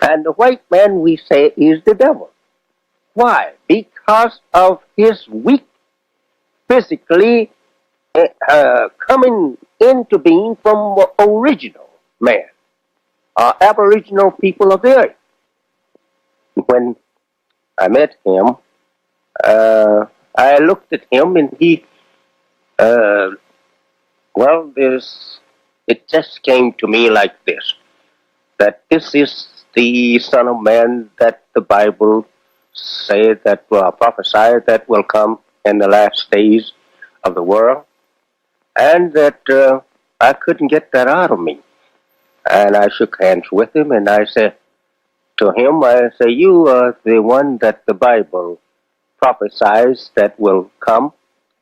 And the white man, we say, is the devil. Why? Because of his weak, physically coming into being from the original man, aboriginal people of the earth. When I met him, I looked at him and he, it just came to me like this, that this is the Son of Man that the Bible said, that prophesied that will come in the last days of the world, and that I couldn't get that out of me. And I shook hands with him, and I said to him, I say, you are the one that the Bible prophesies that will come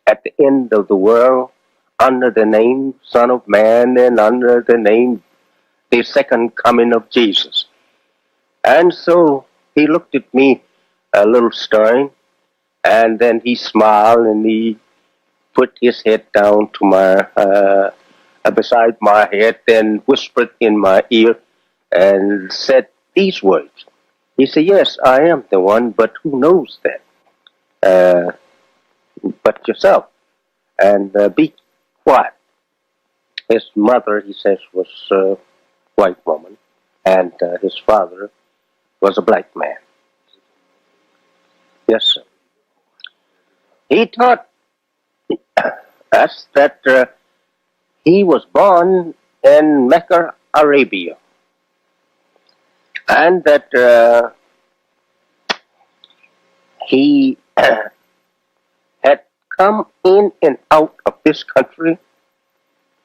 at the end of the world under the name Son of Man and under the name the second coming of Jesus. And so he looked at me a little stern, and then he smiled and he put his head down to my beside my head and whispered in my ear and said these words. He said, yes, I am the one, but who knows that? But yourself. And be quiet. His mother, he says, was a white woman, and his father was a black man. Yes, sir. He taught us that he was born in Mecca, Arabia, and that he had come in and out of this country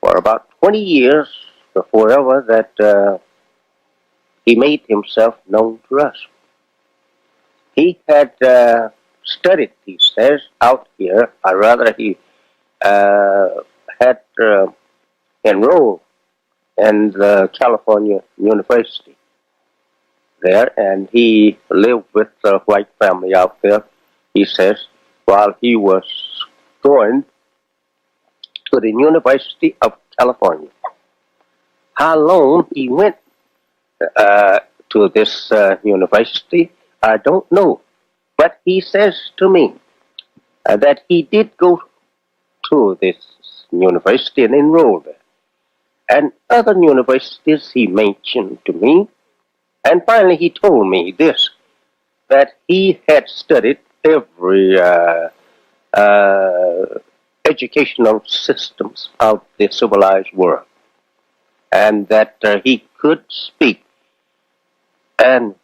for about 20 years before ever that he made himself known to us. He had studied, he says, out here, or rather he had enrolled in the California University there, and he lived with a white family out there, he says, while he was going to the University of California. How long he went to this university, I don't know. But he says to me that he did go to this university and enroll there. And other universities he mentioned to me. And finally he told me this, that he had studied every educational systems of the civilized world. And that he could speak and,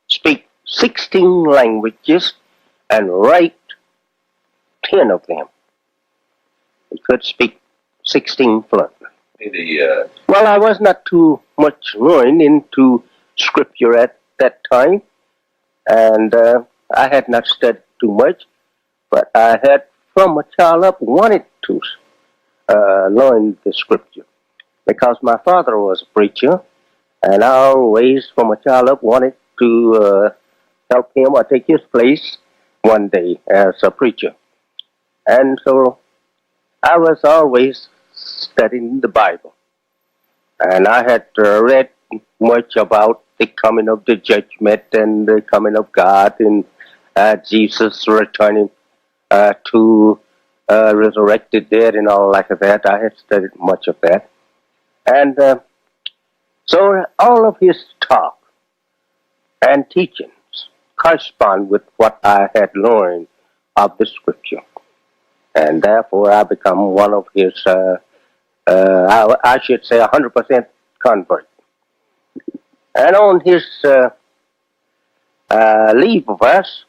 speak 16 languages and write 10 of them. He could speak 16 fluently. Well, I was not too much learned into scripture at that time, and I had not studied too much, but I had from a child up wanted to learn the scripture, because my father was a preacher, and I always, from a child up, wanted to help him or take his place one day as a preacher. And so I was always studying the Bible. And I had read much about the coming of the judgment and the coming of God and Jesus returning to resurrected dead and all like that. I had studied much of that. And so all of his talk and teachings correspond with what I had learned of the scripture. And therefore I become one of his, I should say 100% convert. And on his leave of us,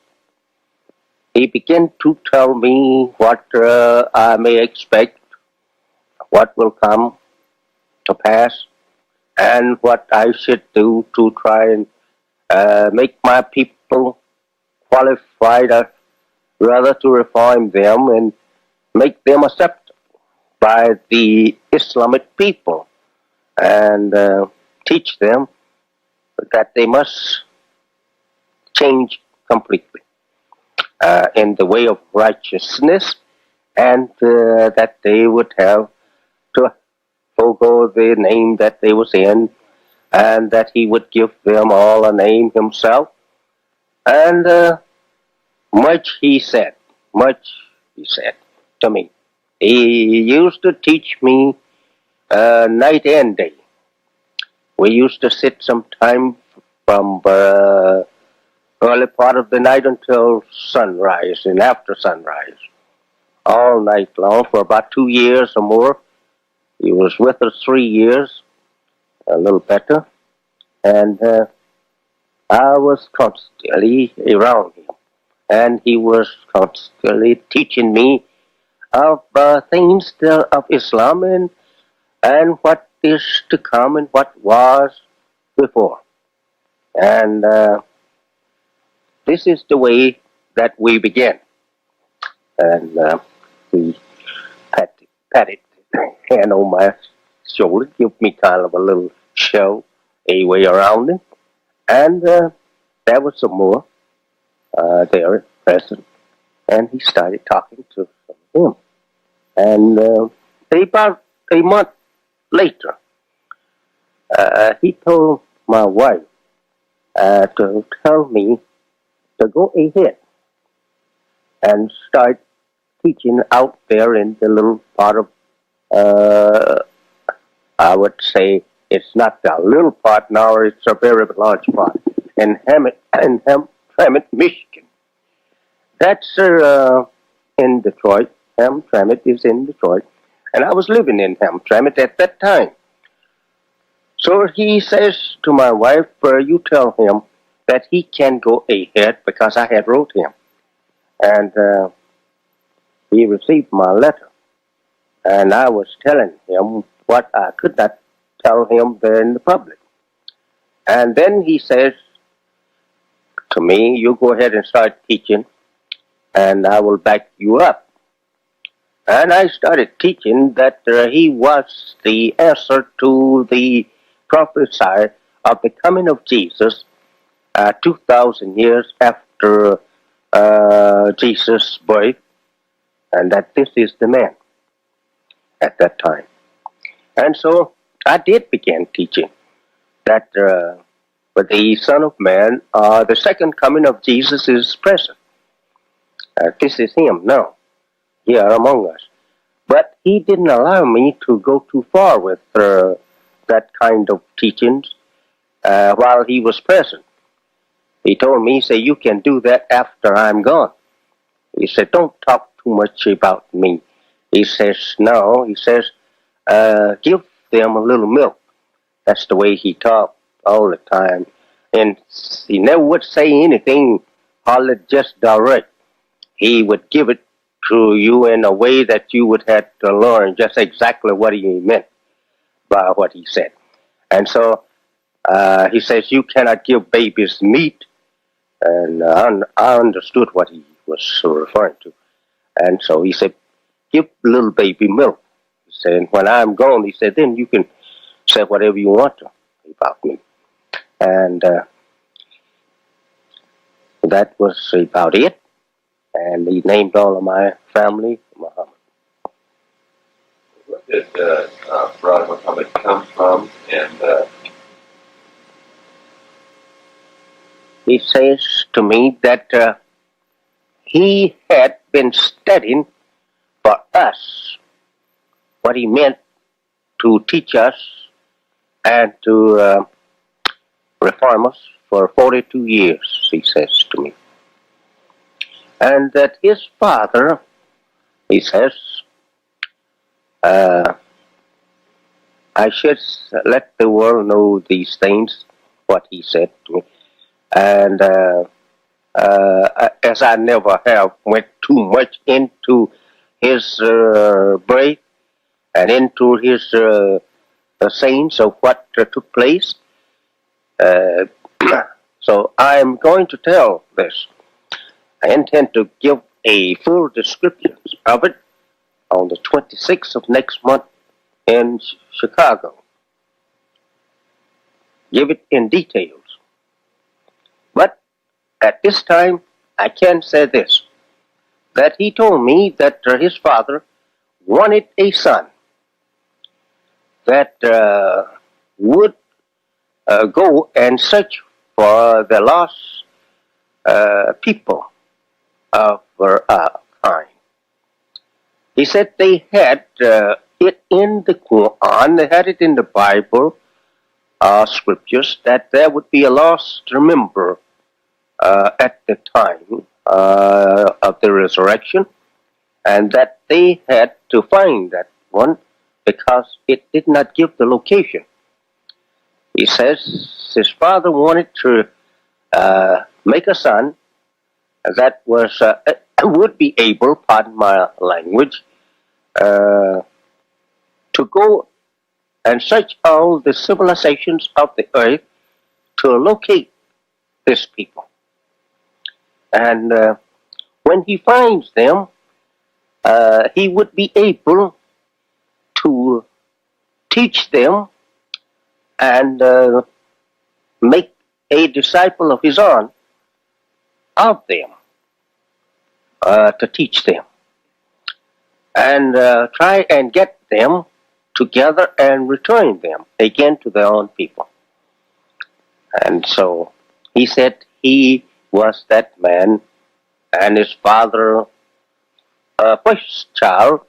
he began to tell me what I may expect, what will come to pass, and what I should do to try and make my people qualified, rather to reform them and make them accepted by the Islamic people, and teach them that they must change completely in the way of righteousness, and that they would have to forego the name that they was in, and that he would give them all a name himself. And much he said to me. He used to teach me night and day. We used to sit sometime from early part of the night until sunrise and after sunrise, all night long for about 2 years or more. He was with us 3 years, a little better, and I was constantly around him, and he was constantly teaching me of things of Islam and what is to come and what was before. And this is the way that we began. And he patted hand on my shoulder, give me kind of a little show, a way around him. And there was some more there present. And he started talking to some of them. And about a month later, he told my wife to tell me to go ahead and start teaching out there in the little part of, I would say, it's not a little part now, it's a very large part, in Hamtramck, Michigan. That's in Detroit. Hamtramck is in Detroit. And I was living in Hamtramck at that time. So he says to my wife, you tell him that he can go ahead because I had wrote him. And he received my letter. And I was telling him what I could not tell him there in the public. And then he says to me, you go ahead and start teaching, and I will back you up. And I started teaching that he was the answer to the prophecy of the coming of Jesus 2,000 years after Jesus' birth, and that this is the man at that time. And so I did begin teaching that but the Son of Man, the second coming of Jesus is present. This is him now, here among us. But he didn't allow me to go too far with that kind of teachings while he was present. He told me, he said, you can do that after I'm gone. He said, don't talk too much about me. He says, no, he says, give them a little milk. That's the way he talked all the time. And he never would say anything hardly just direct. He would give it to you in a way that you would have to learn just exactly what he meant by what he said. And so he says, you cannot give babies meat. And I understood what he was referring to. And so he said, give little baby milk. He said, when I'm gone, he said, then you can say whatever you want to about me. And that was about it. And he named all of my family Muhammad. Where did Brother Muhammad come from? And he says to me that he had been studying for us what he meant to teach us and to reform us for 42 years, he says to me. And that his father, he says, I should let the world know these things, what he said to me. And as I never have went too much into his birth and into his sayings of what took place, so I am going to tell this. I intend to give a full description of it on the 26th of next month in Chicago. Give it in details. But at this time, I can say this, that he told me that his father wanted a son that would go and search for the lost people of our kind. He said they had it in the Quran, they had it in the Bible, scriptures, that there would be a lost member at the time of the resurrection, and that they had to find that one because it did not give the location. He says his father wanted to make a son that was would be able, pardon my language, to go and search all the civilizations of the earth to locate his people. And when he finds them, he would be able to teach them and make a disciple of his own of them, to teach them, and try and get them together and return them again to their own people. And so he said he was that man, and his father, first child,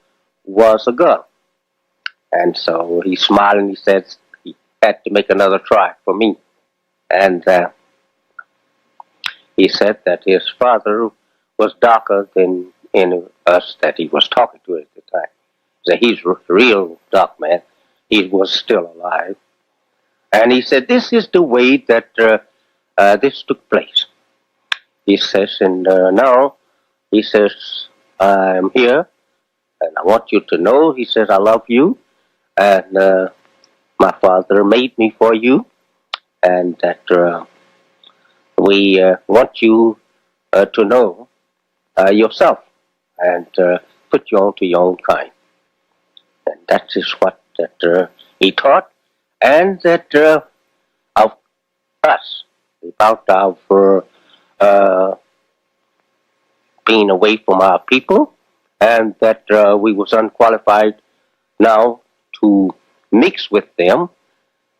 was a girl. And so he smiled and he said he had to make another try for me. And he said that his father was darker than any of us that he was talking to at the time. So he's a real dark man. He was still alive. And he said, this is the way that this took place. He says, and now, he says, I'm here, and I want you to know, he says, I love you, and my father made me for you, and that we want you to know yourself, and put you on to your own kind. And that is what that he taught, and that of us, about our being away from our people, and that we was unqualified now to mix with them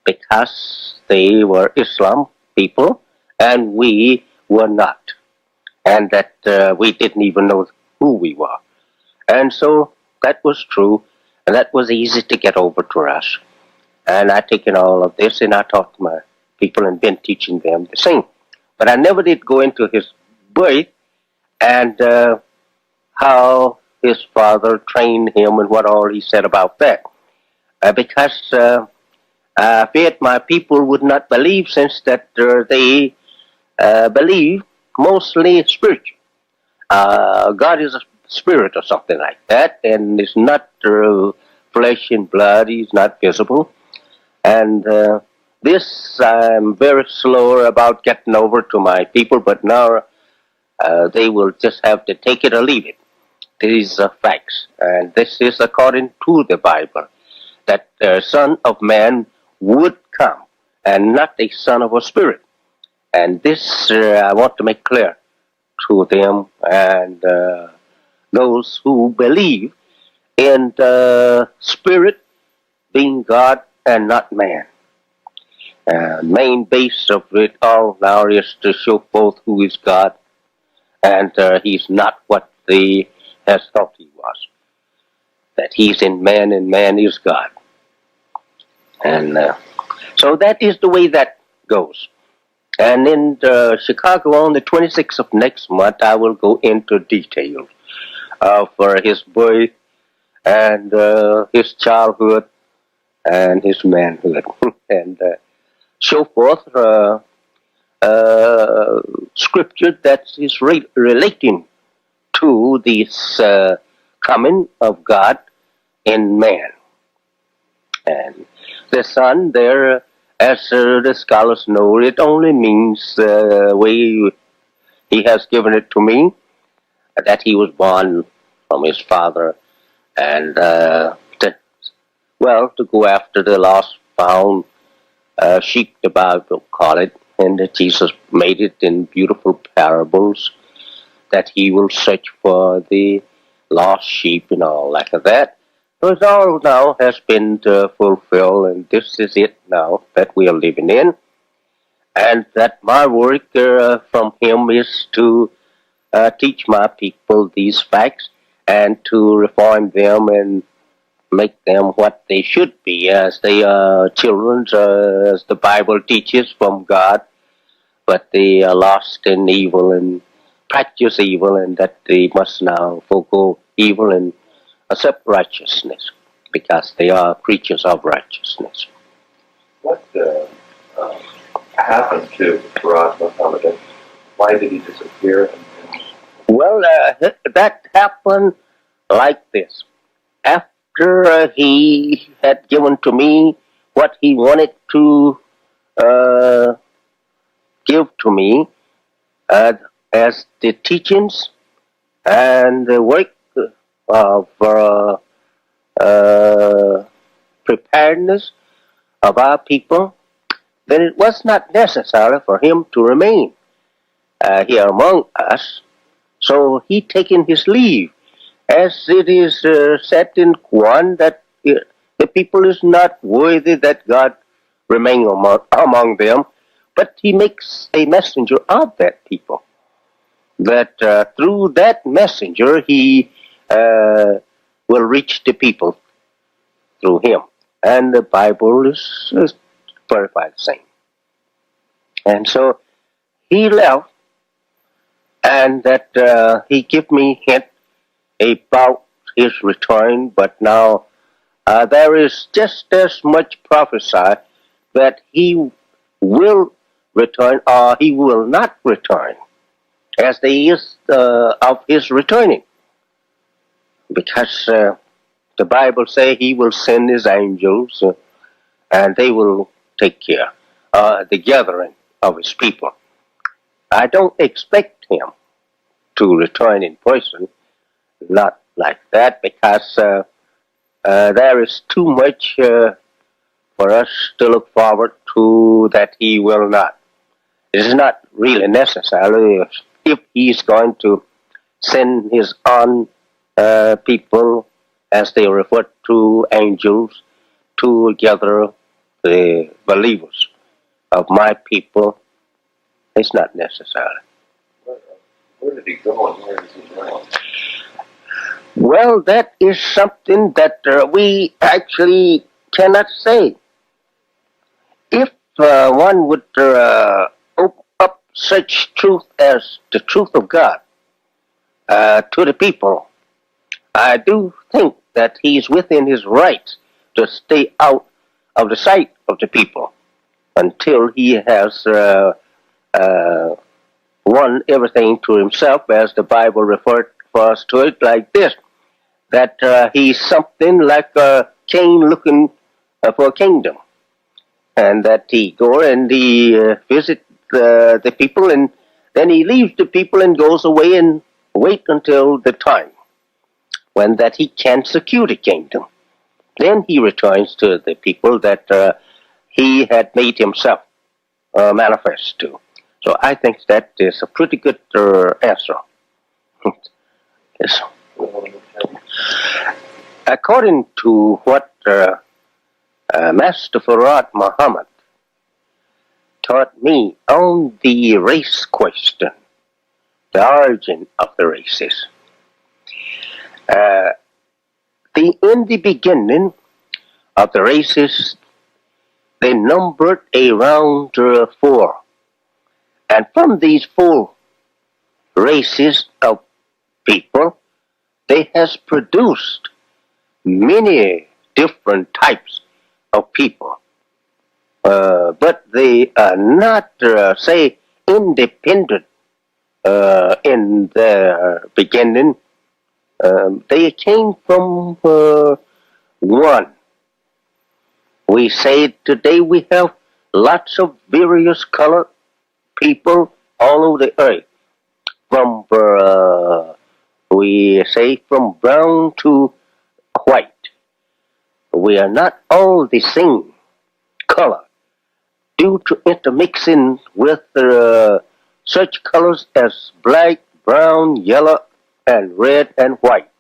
because they were Islam people and we were not, and that we didn't even know who we were. And so that was true, and that was easy to get over to us. And I taken all of this and I taught my people and been teaching them the same. But I never did go into his birth and how his father trained him and what all he said about that. Because I feared my people would not believe, since that they believe mostly spiritual. God is a spirit or something like that, and it's not flesh and blood. He's not visible. And this I'm very slow about getting over to my people, but now they will just have to take it or leave it. These are facts, and this is according to the Bible, that the Son of Man would come, and not a son of a spirit. And this I want to make clear to them and those who believe in the spirit being God and not man. Main base of it all now is to show forth who is God, and he's not what they has thought he was. That he's in man and man is God. And so that is the way that goes. And in Chicago on the 26th of next month, I will go into detail for his birth and his childhood and his manhood, and show forth scripture that is relating to this coming of God in man. And the Son there, as the scholars know, it only means the way he has given it to me, that he was born from his father, and to go after the lost found sheep, the Bible call it, and that Jesus made it in beautiful parables, that he will search for the lost sheep and all like that. So it all now has been fulfilled, and this is it now that we are living in. and that my work from him is to teach my people these facts and to reform them and make them what they should be as they are children, as the Bible teaches from God, but they are lost in evil and practice evil, and that they must now forego evil and accept righteousness because they are creatures of righteousness. What happened to Farad Muhammad? Why did he disappear? Well, that happened like this. After he had given to me what he wanted to give to me as the teachings and the work of preparedness of our people, then it was not necessary for him to remain here among us. So he taken his leave, as it is said in Quran that the people is not worthy that God remain among them, but he makes a messenger of that people. That through that messenger he will reach the people through him. And the Bible is verified the same. And so he left, and that he gave me hint about his return, but now there is just as much prophesied that he will return or he will not return as there is of his returning. Because the Bible says he will send his angels and they will take care of the gathering of his people. I don't expect him to return in person, not like that, because there is too much for us to look forward to that he will not. It is not really necessary if he is going to send his own people, as they refer to angels, to gather the believers of my people. It's not necessary. Where did he go and where is he now? Well, that is something that we actually cannot say. If one would open up such truth as the truth of God to the people, I do think that he is within his rights to stay out of the sight of the people until he has won everything to himself, as the Bible referred for us to it like this, that he's something like a king looking for a kingdom, and that he go and he visit the people, and then he leaves the people and goes away and wait until the time when that he can secure the kingdom. Then he returns to the people that he had made himself manifest to. So I think that is a pretty good answer. Yes. According to what Master Farad Muhammad taught me on the race question, the origin of the races, in the beginning of the races, they numbered around 4. And from these 4 races of people, they has produced many different types of people. But they are not, say, independent in their beginning. They came from one. We say today we have lots of various colored people all over the earth. From, we say, from brown to white. We are not all the same color due to intermixing with such colors as black, brown, yellow, and red and white.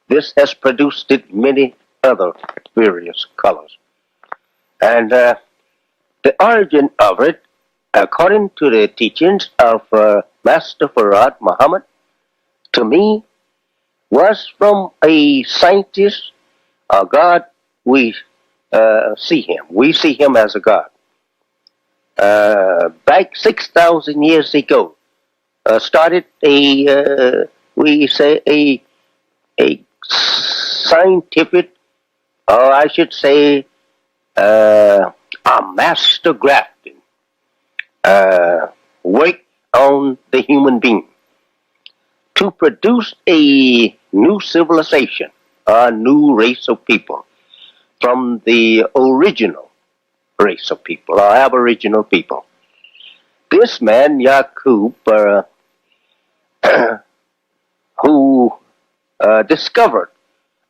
This has produced many other various colors. And the origin of it according to the teachings of Master Farad Muhammad, to me, was from a scientist, a God. We see him. We see him as a God. Back 6,000 years ago, started we say a scientific, or I should say, a master grafting work on the human being to produce a new civilization, a new race of people from the original race of people, or aboriginal people. This man, Yaqub, who discovered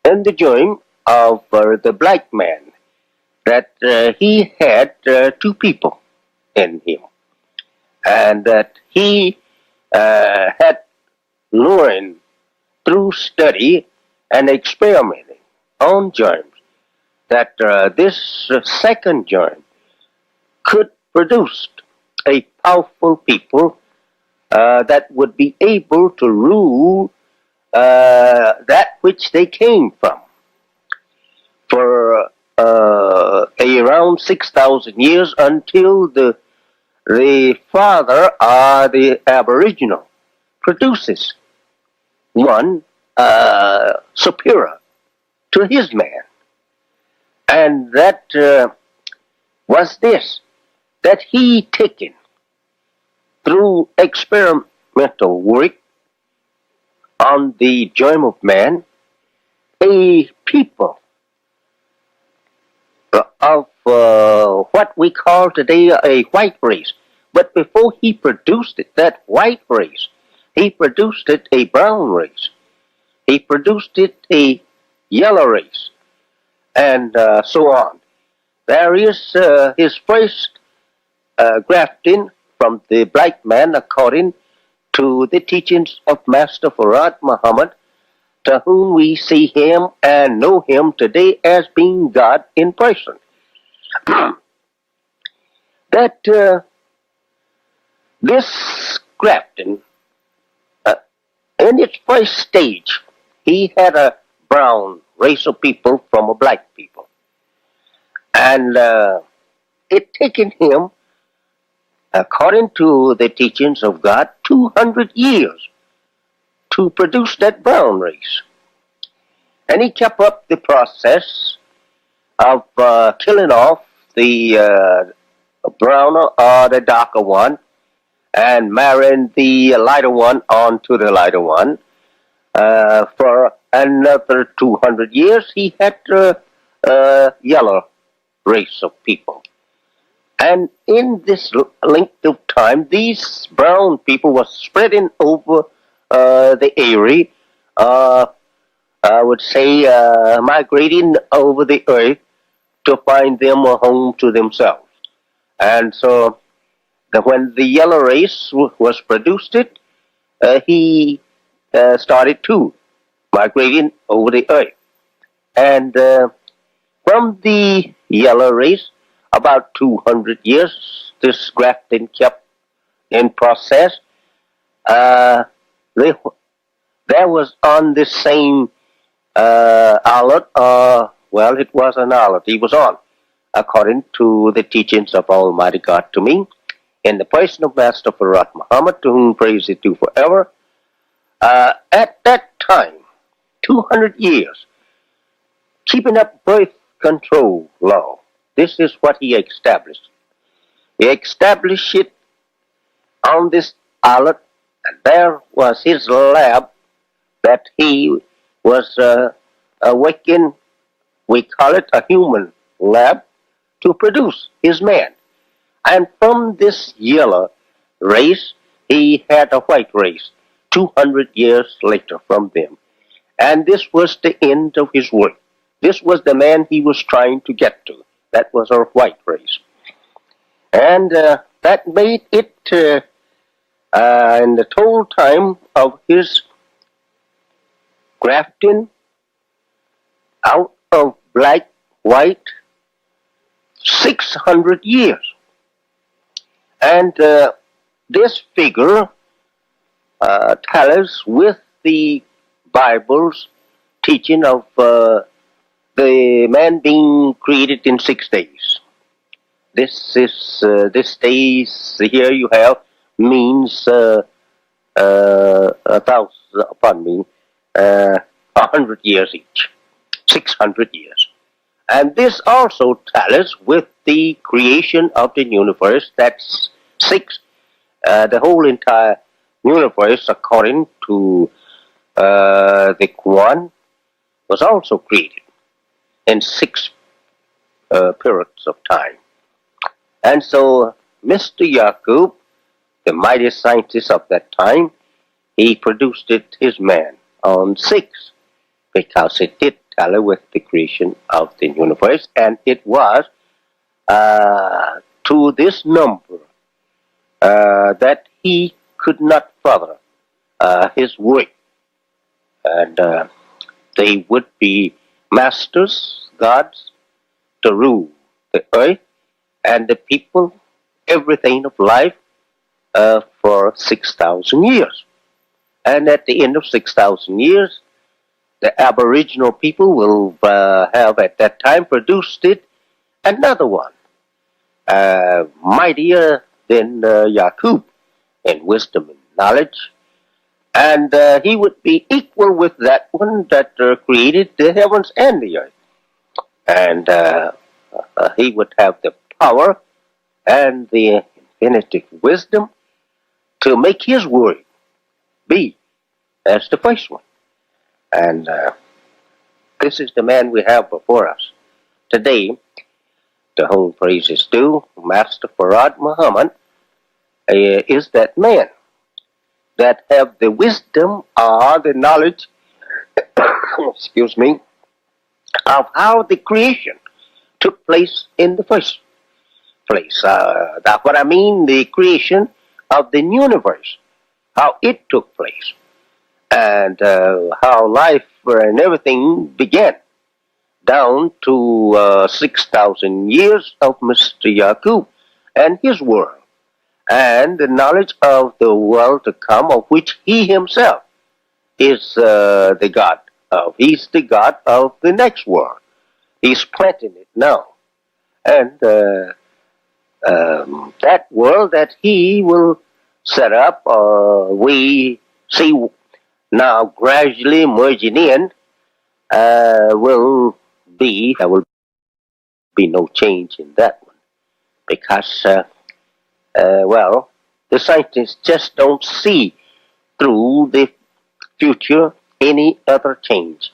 in the dream of the black man that he had two people in him, and that he had learned through study and experimenting on germs that this second germ could produce a powerful people that would be able to rule that which they came from for around 6,000 years until the father, the Aboriginal, produces one superior to his man. And that was this, that he taken through experimental work on the germ of man, a people of what we call today a white race. But before he produced it, that white race, he produced it a brown race. He produced it a yellow race, and so on. There is his first grafting from the black man according to the teachings of Master Farad Muhammad, to whom we see him and know him today as being God in person. That this grafting, in its first stage, he had a brown race of people from a black people. And it taken him, according to the teachings of God, 200 years to produce that brown race. And he kept up the process of killing off the browner or the darker one and marrying the lighter one onto the lighter one. For another 200 years, he had a yellow race of people. And in this length of time, these brown people were spreading over the area, I would say migrating over the earth to find them a home to themselves. And so when the yellow race was produced, he started too migrating over the earth. And from the yellow race, about 200 years, this grafting kept in process. There was on this same islet, well, it was an islet he was on, according to the teachings of Almighty God to me, in the person of Master Farad Muhammad, to whom praise is due forever. At that time, 200 years, keeping up birth control law. This is what he established. He established it on this islet, and there was his lab that he was working, we call it a human lab, to produce his man. And from this yellow race, he had a white race 200 years later from them. And this was the end of his work. This was the man he was trying to get to. That was our white race. And that made it, in the total time of his grafting out of black, white, 600 years. And this figure tallies with the Bible's teaching of the man being created in 6 days. This days here you have means a thousand, pardon me, 100 years each, 600 years. And this also tallies with the creation of the universe. That's six, the whole entire universe, according to the Quran, was also created in 6 periods of time. And so Mr. Yaqub, the mighty scientist of that time, he produced his man on 6 because it did tally with the creation of the universe, and it was to this number that he could not further his work. And they would be masters, gods, to rule the earth and the people, everything of life, for 6,000 years. And at the end of 6,000 years, the Aboriginal people will have at that time produced another one, mightier than Yaqub in wisdom and knowledge. And he would be equal with that one that created the heavens and the earth. And he would have the power and the infinitive wisdom to make his word be as the first one. And this is the man we have before us today, to whom praise is due. Master Farad Muhammad is that man that have the wisdom or the knowledge, excuse me, of how the creation took place in the first place. That's what I mean, the creation of the universe, how it took place, and how life and everything began, down to 6,000 years of Mr. Yaqub and his world, and the knowledge of the world to come, of which he himself is the God of. He's the God of the next world. He's planting it now. And that world that he will set up, we see now gradually merging in, there will be no change in that one. Because, well, the scientists just don't see through the future any other change.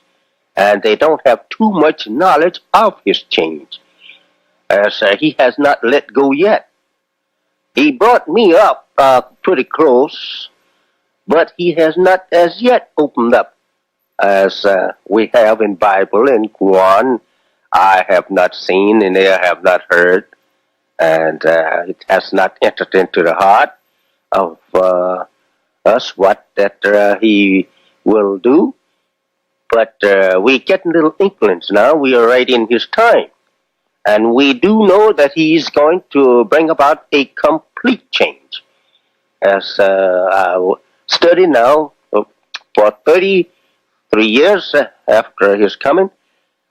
And they don't have too much knowledge of his change, as he has not let go yet. He brought me up pretty close, but he has not as yet opened up, as we have in Bible and Quran. I have not seen and I have not heard, and it has not entered into the heart of us what that he will do. But we get little inklings now. We are right in his time. And we do know that he's going to bring about a complete change. As I study now for 33 years after his coming,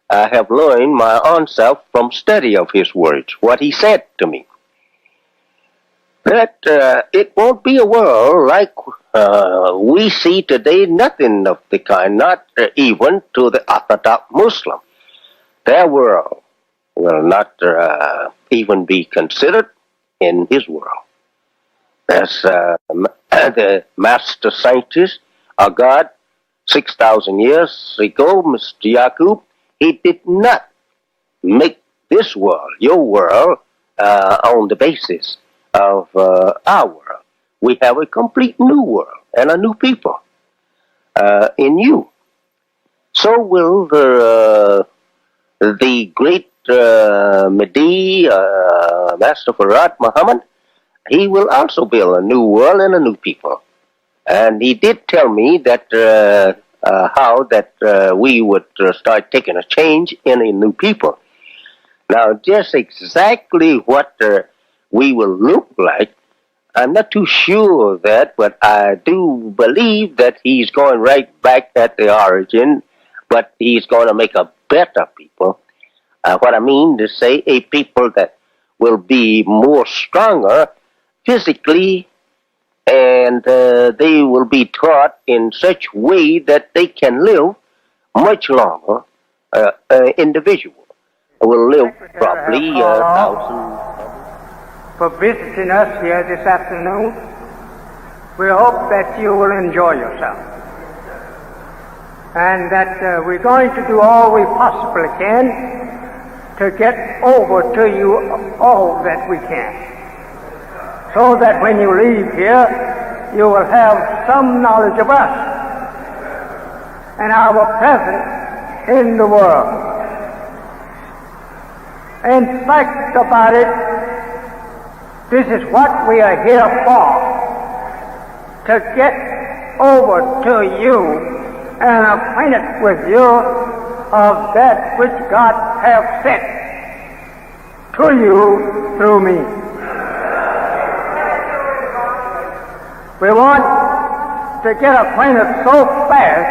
I have learned my own self from study of his words, what he said to me. That it won't be a world like we see today, nothing of the kind, not even to the Orthodox Muslim. Their world will not even be considered in his world. As the master scientist, our God, 6,000 years ago, Mr. Yaqub, he did not make this world, your world, on the basis of our world. We have a complete new world and a new people in you. So will the great Mahdi, Master Farad Muhammad, he will also build a new world and a new people. And he did tell me that how that we would start taking a change in a new people. Now, just exactly what we will look like, I'm not too sure of that, but I do believe that he's going right back at the origin, but he's going to make a better people. What I mean to say, a people that will be more stronger physically, and they will be taught in such way that they can live much longer. Individual will live probably 1,000. For visiting us here this afternoon. We hope that you will enjoy yourself, and that we're going to do all we possibly can to get over to you all that we can, so that when you leave here, you will have some knowledge of us and our presence in the world. In fact about it, this is what we are here for, to get over to you and acquainted with you of that which God hath sent to you through me. We want to get acquainted so fast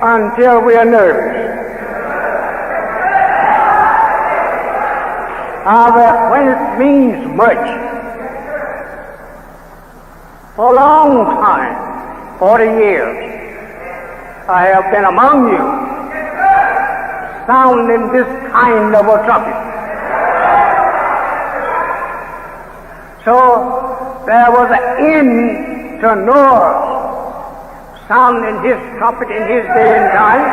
until we are nervous. Our acquaintance means much. For a long time, 40 years, I have been among you, sounding this kind of a trumpet. So there was an end to Noah sounding his trumpet in his day and time.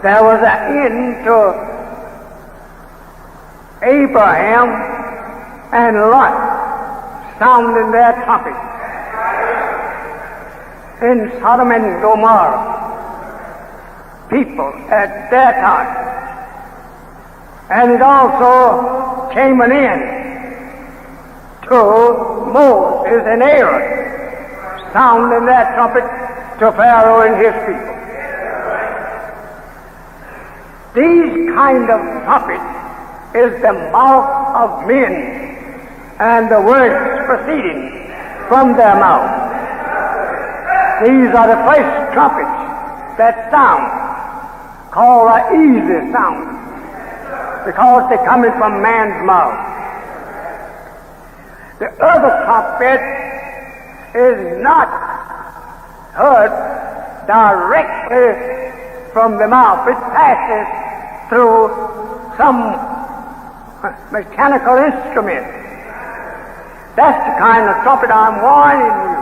There was an end to Abraham and Lot sounding their trumpet in Sodom and Gomorrah. People at their time. And it also came an end to Moses and Aaron sounding their trumpet to Pharaoh and his people. These kind of trumpets is the mouth of men and the words proceeding from their mouth. These are the first trumpets that sound, called an easy sound, because they're coming from man's mouth. The other trumpet is not heard directly from the mouth. It passes through some mechanical instrument. That's the kind of trumpet I'm warning you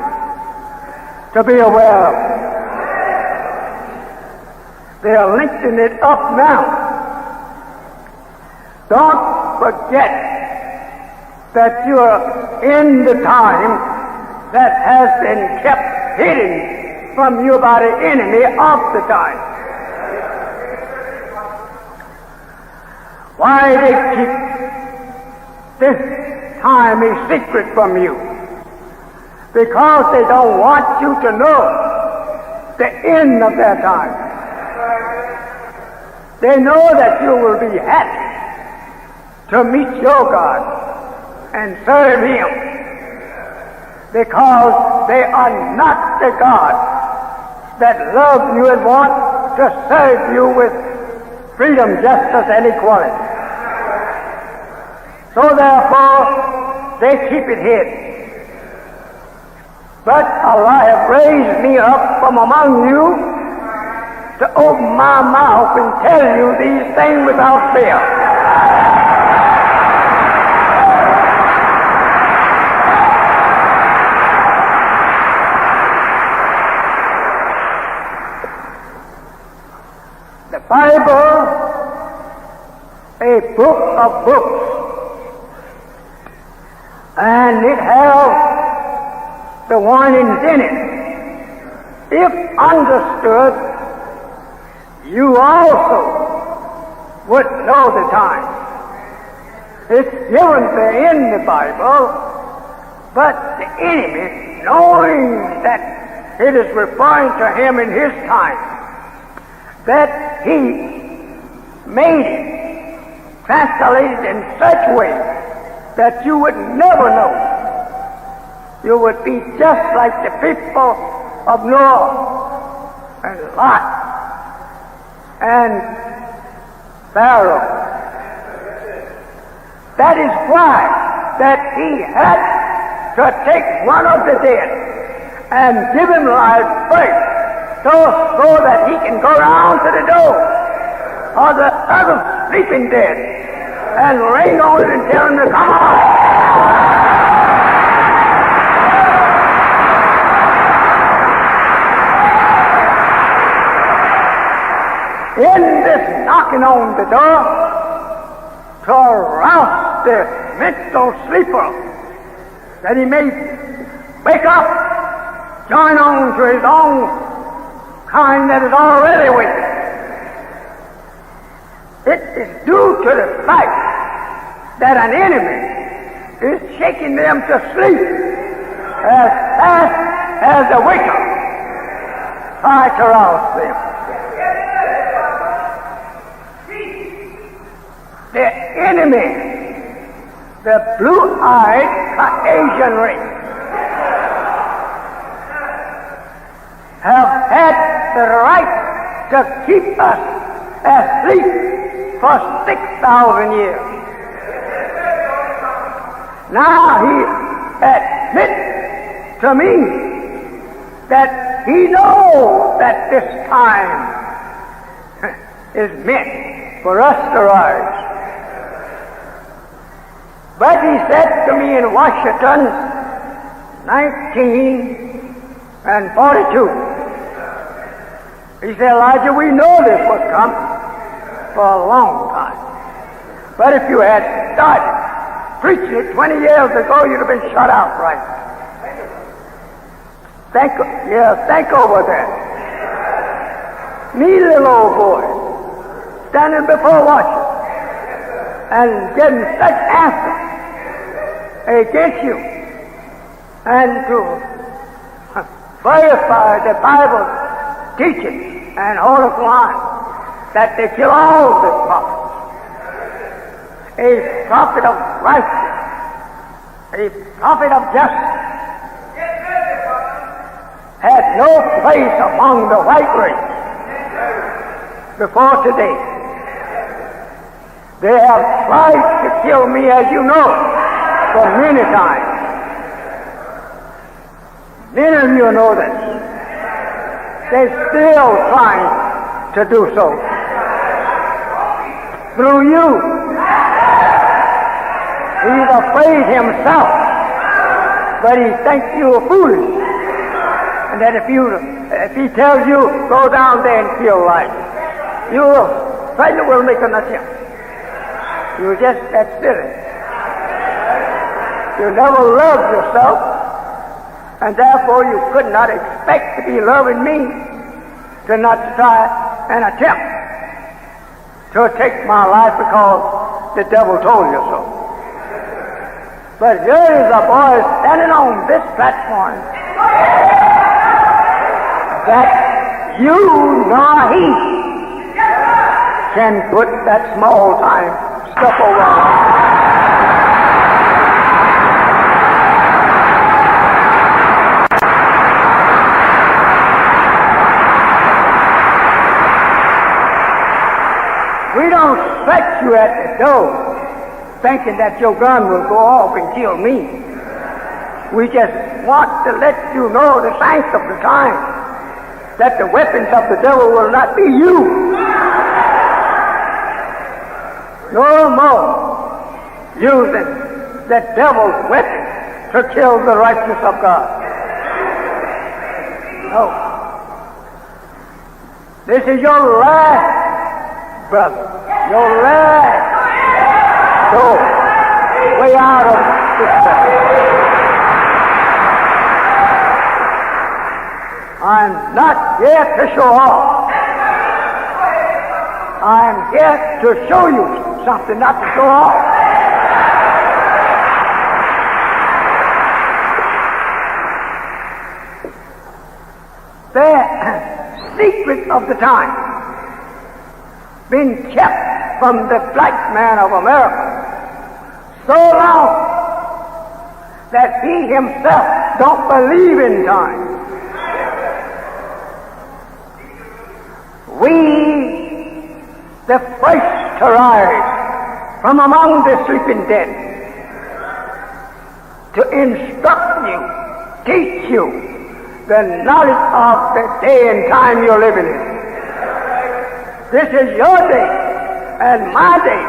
to be aware of. They are lifting it up now. Don't forget that you are in the time that has been kept hidden from you by the enemy of the time. Why they keep this time a secret from you? Because they don't want you to know the end of their time. They know that you will be happy to meet your God and serve Him, because they are not the God that loves you and wants to serve you with freedom, justice, and equality. So therefore, they keep it hid. But Allah has raised me up from among you to open my mouth and tell you these things without fear. The Bible, a book of books, and it has the warnings in it. If understood, you also would know the time. It's given there in the Bible, but the enemy, knowing that it is referring to him in his time, that he made it translated in such a way that you would never know you would be just like the people of Noah and Lot and Pharaoh. That is why that he had to take one of the dead and give him life first, so that he can go round to the door of the other sleeping dead and ring on it and tell him to come on. In this knocking on the door to rouse the mental sleeper, that he may wake up, join on to his own kind that is already waking. It is due to the fact that an enemy is shaking them to sleep as fast as the waker tries to rouse them. The enemy, the blue-eyed Caucasian race, have had the right to keep us asleep for 6,000 years. Now he admits to me that he knows that this time is meant for us to rise. But he said to me in Washington, 1942, he said, Elijah, we know this would come for a long time. But if you had started preaching it 20 years ago, you'd have been shut out right. Think over that. Me, little old boy, standing before Washington and getting such answers against you, and to verify the Bible teaching and Holy Quran that they kill all the prophets. A prophet of righteousness, a prophet of justice, had no place among the white race before today. They have tried to kill me, as you know, for many times. Many of you know this. They're still trying to do so. Through you. He's afraid himself, but he thinks you are foolish. And that if he tells you, go down there and kill life, you certainly will make an attempt. You're just that silly. You never loved yourself, and therefore you could not expect to be loving me to not try an attempt to take my life because the devil told you so. But here is a boy standing on this platform that you nor he can put that small time stuff over. We don't set you at the door thinking that your gun will go off and kill me. We just want to let you know the signs of the time, that the weapons of the devil will not be you. No more using the devil's weapon to kill the righteousness of God. No. This is your last, brother, your last door way out of this place. I'm not here to show off. I'm here to show you something, not to show off. The secret of the time been kept from the black man of America so long that he himself that don't believe in time. We, the first to rise from among the sleeping dead, to instruct you, teach you the knowledge of the day and time you're living in. This is your day and my day.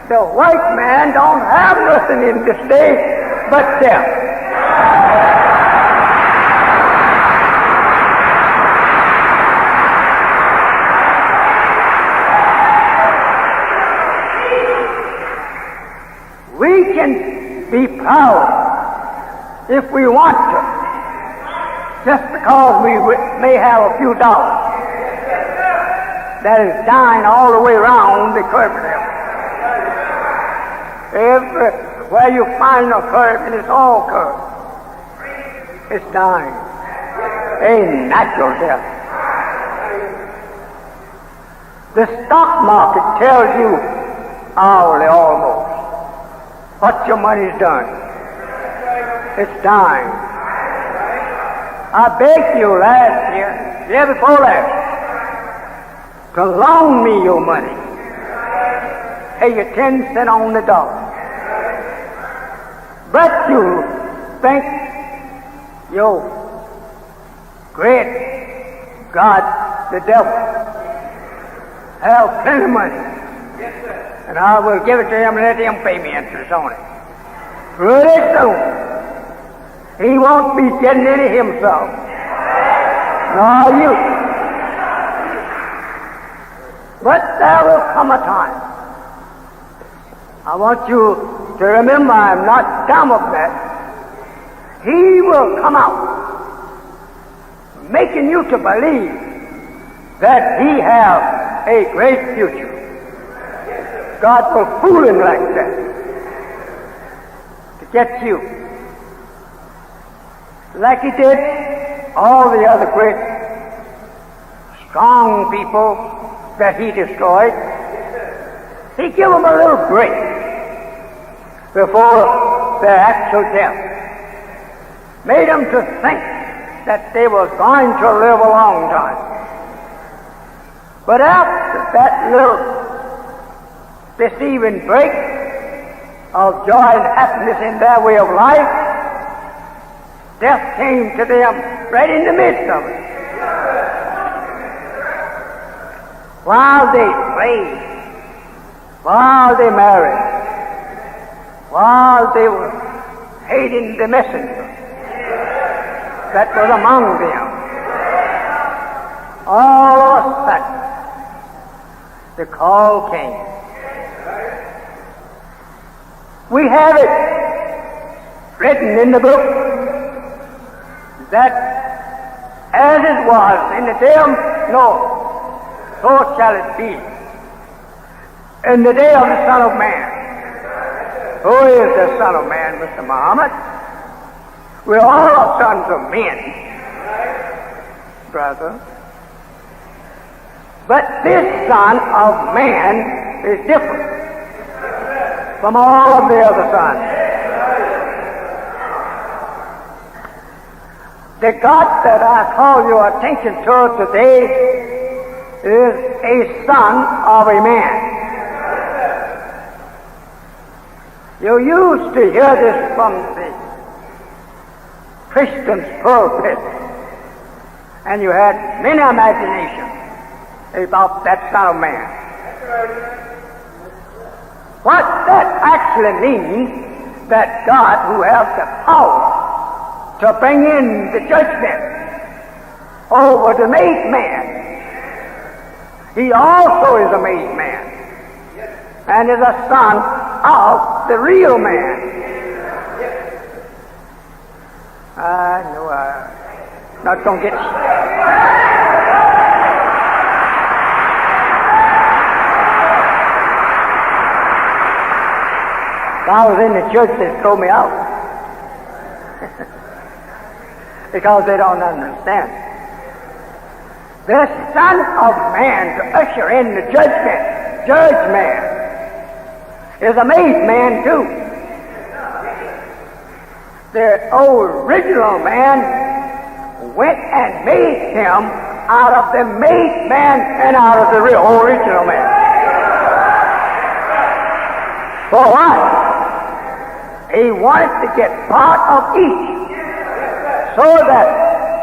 The white man don't have nothing in this day but death. We can be proud if we want to, just because we may have a few dollars that is dying all the way around the curb there. Everywhere you find a curb, and it's all curb, it's dying. A natural death. The stock market tells you hourly almost what your money's done. It's dying. I begged you last year before last, to loan me your money. Pay you 10 cents on the dollar. But you think your great God, the devil, have plenty of money. And I will give it to him and let him pay me interest on it. Pretty soon, he won't be getting any himself. Nor you. But there will come a time. I want you to remember I'm not dumb of that. He will come out, making you to believe that he has a great future. God will fool him like that to get you. Like he did all the other great, strong people that he destroyed. He gave them a little break before their actual death. Made them to think that they were going to live a long time. But after that little deceiving break of joy and happiness in their way of life, death came to them right in the midst of it. While they prayed, while they married, while they were hating the messenger that was among them, all of a sudden the call came. We have it written in the book that as it was in the day of Noah, so shall it be in the day of the Son of Man. Who is the Son of Man, Mr. Muhammad? We're all sons of men, brother. But this Son of Man is different from all of the other sons. The God that I call your attention to today is a son of a man. You used to hear this from the Christian's pulpit, and you had many imaginations about that Son of Man. What that actually means, that God, who has the power to bring in the judgment over the made man, he also is a made man and is a son of the real man. I know I'm not going to get... If I was in the church, they'd throw me out because they don't understand. The Son of Man to usher in the judge man, is a made man too. the original man went and made him out of the made man and out of the original man. For what? He wanted to get part of each so that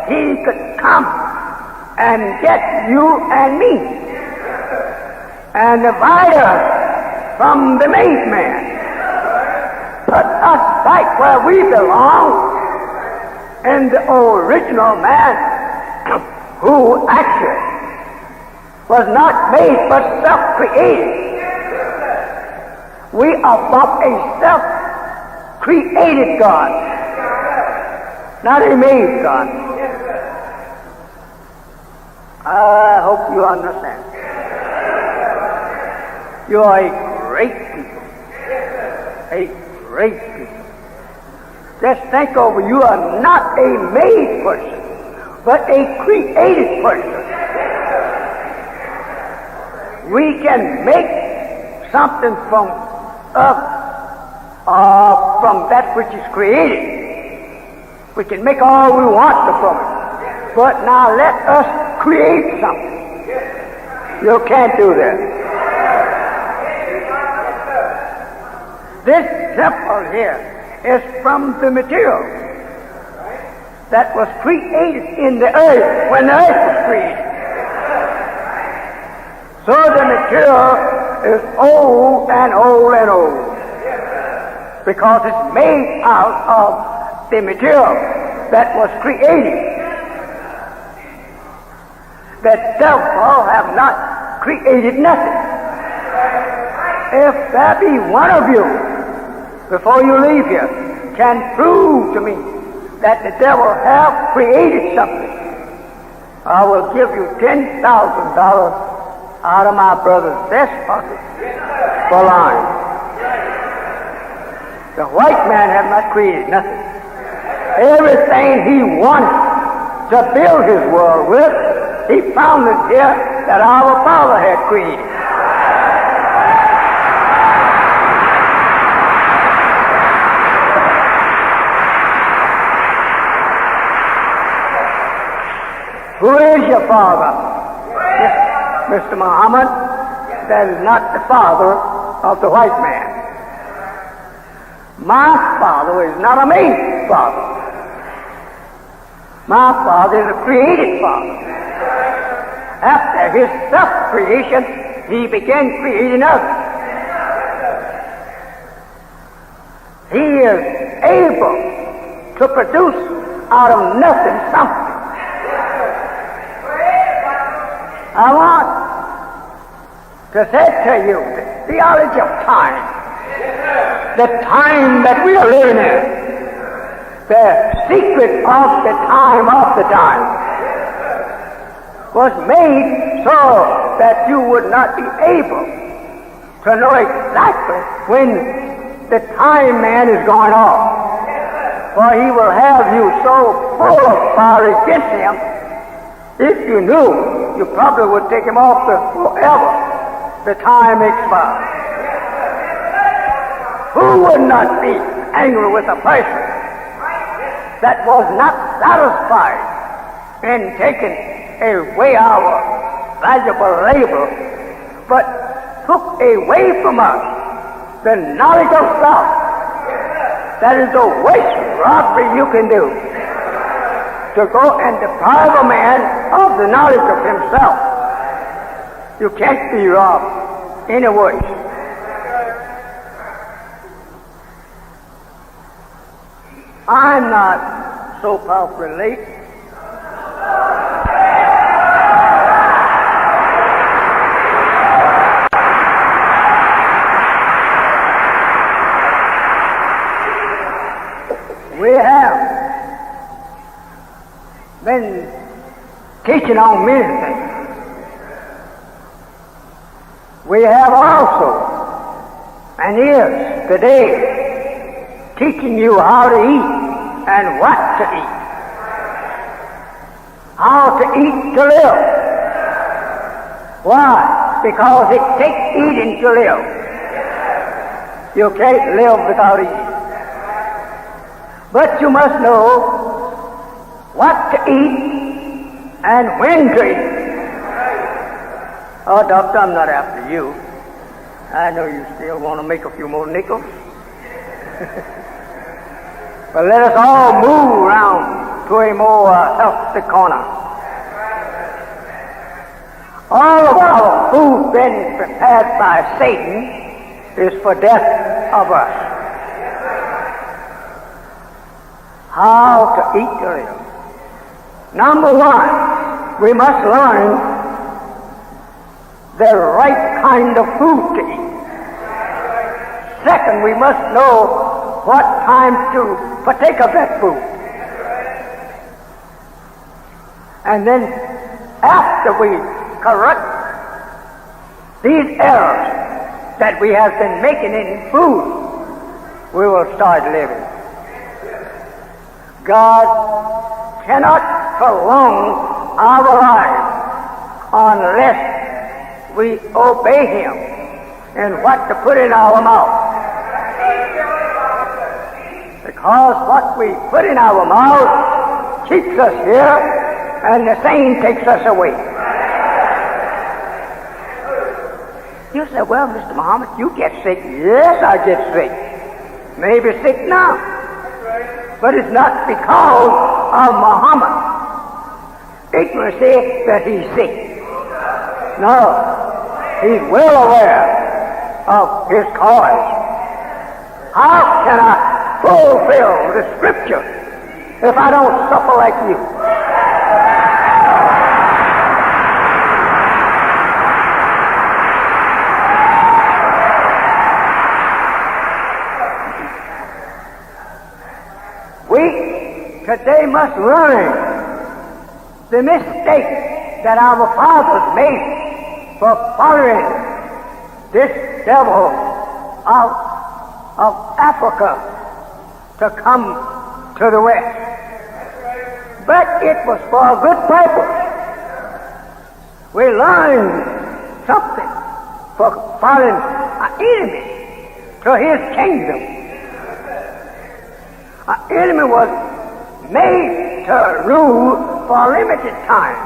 he could come and get you and me and divide us from the made man. Put us back where we belong in the original man who actually was not made but self-created. We are from a self-created God, not a made God. I hope you understand. You are a great people. A great people. Just think over, you are not a made person, but a created person. We can make something from from that which is created. We can make all we want from it. But now let us create something. You can't do that. This temple here is from the material that was created in the earth when the earth was created. So the material is old and old and old because it's made out of the material that was created. The devil have not created nothing. If there be one of you, before you leave here, can prove to me that the devil have created something, I will give you $10,000 out of my brother's best pocket for lying. The white man have not created nothing. Everything he wanted to build his world with, he found it here that our Father had created. Who is your father? Mr. Muhammad, that is not the father of the white man. My father is not a made father. My father is a created father. After his self-creation, he began creating others. He is able to produce out of nothing something. I want to say to you the theology of time, the time that we are living in, the secret of the time was made so that you would not be able to know exactly when the time man is going off. For he will have you so full of fire against him. If you knew, you probably would take him off forever. The time expires. Who would not be angry with a person that was not satisfied in taking away our valuable labor, but took away from us the knowledge of self? That is the worst robbery you can do. To go and deprive a man of the knowledge of himself. You can't be robbed any worse. I'm not so powerfully late. We have been teaching on many things. We have also, and is today, teaching you how to eat and what to eat. How to eat to live. Why? Because it takes eating to live. You can't live without eating. But you must know what to eat and when to eat. Oh, doctor, I'm not after you. I know you still want to make a few more nickels. But let us all move around to a more healthy corner. All of our food then prepared by Satan is for death of us. How to eat to live. Number one, we must learn the right kind of food to eat. Second, we must know what time to partake of that food. And then, after we correct these errors that we have been making in food, we will start living. God cannot prolong our lives unless we obey Him in what to put in our mouth. Because what we put in our mouth keeps us here, and the same takes us away. You say, well, Mr. Muhammad, you get sick. Yes, I get sick. Maybe sick now. But it's not because of Muhammad ignorancy that he's sick. No. He's well aware of his cause. How can I fulfill the Scripture if I don't suffer like you? We today must learn the mistake that our fathers made for following this devil of Africa to come to the West. But it was for a good purpose. We learned something for following an enemy to his kingdom. An enemy was made to rule for a limited time,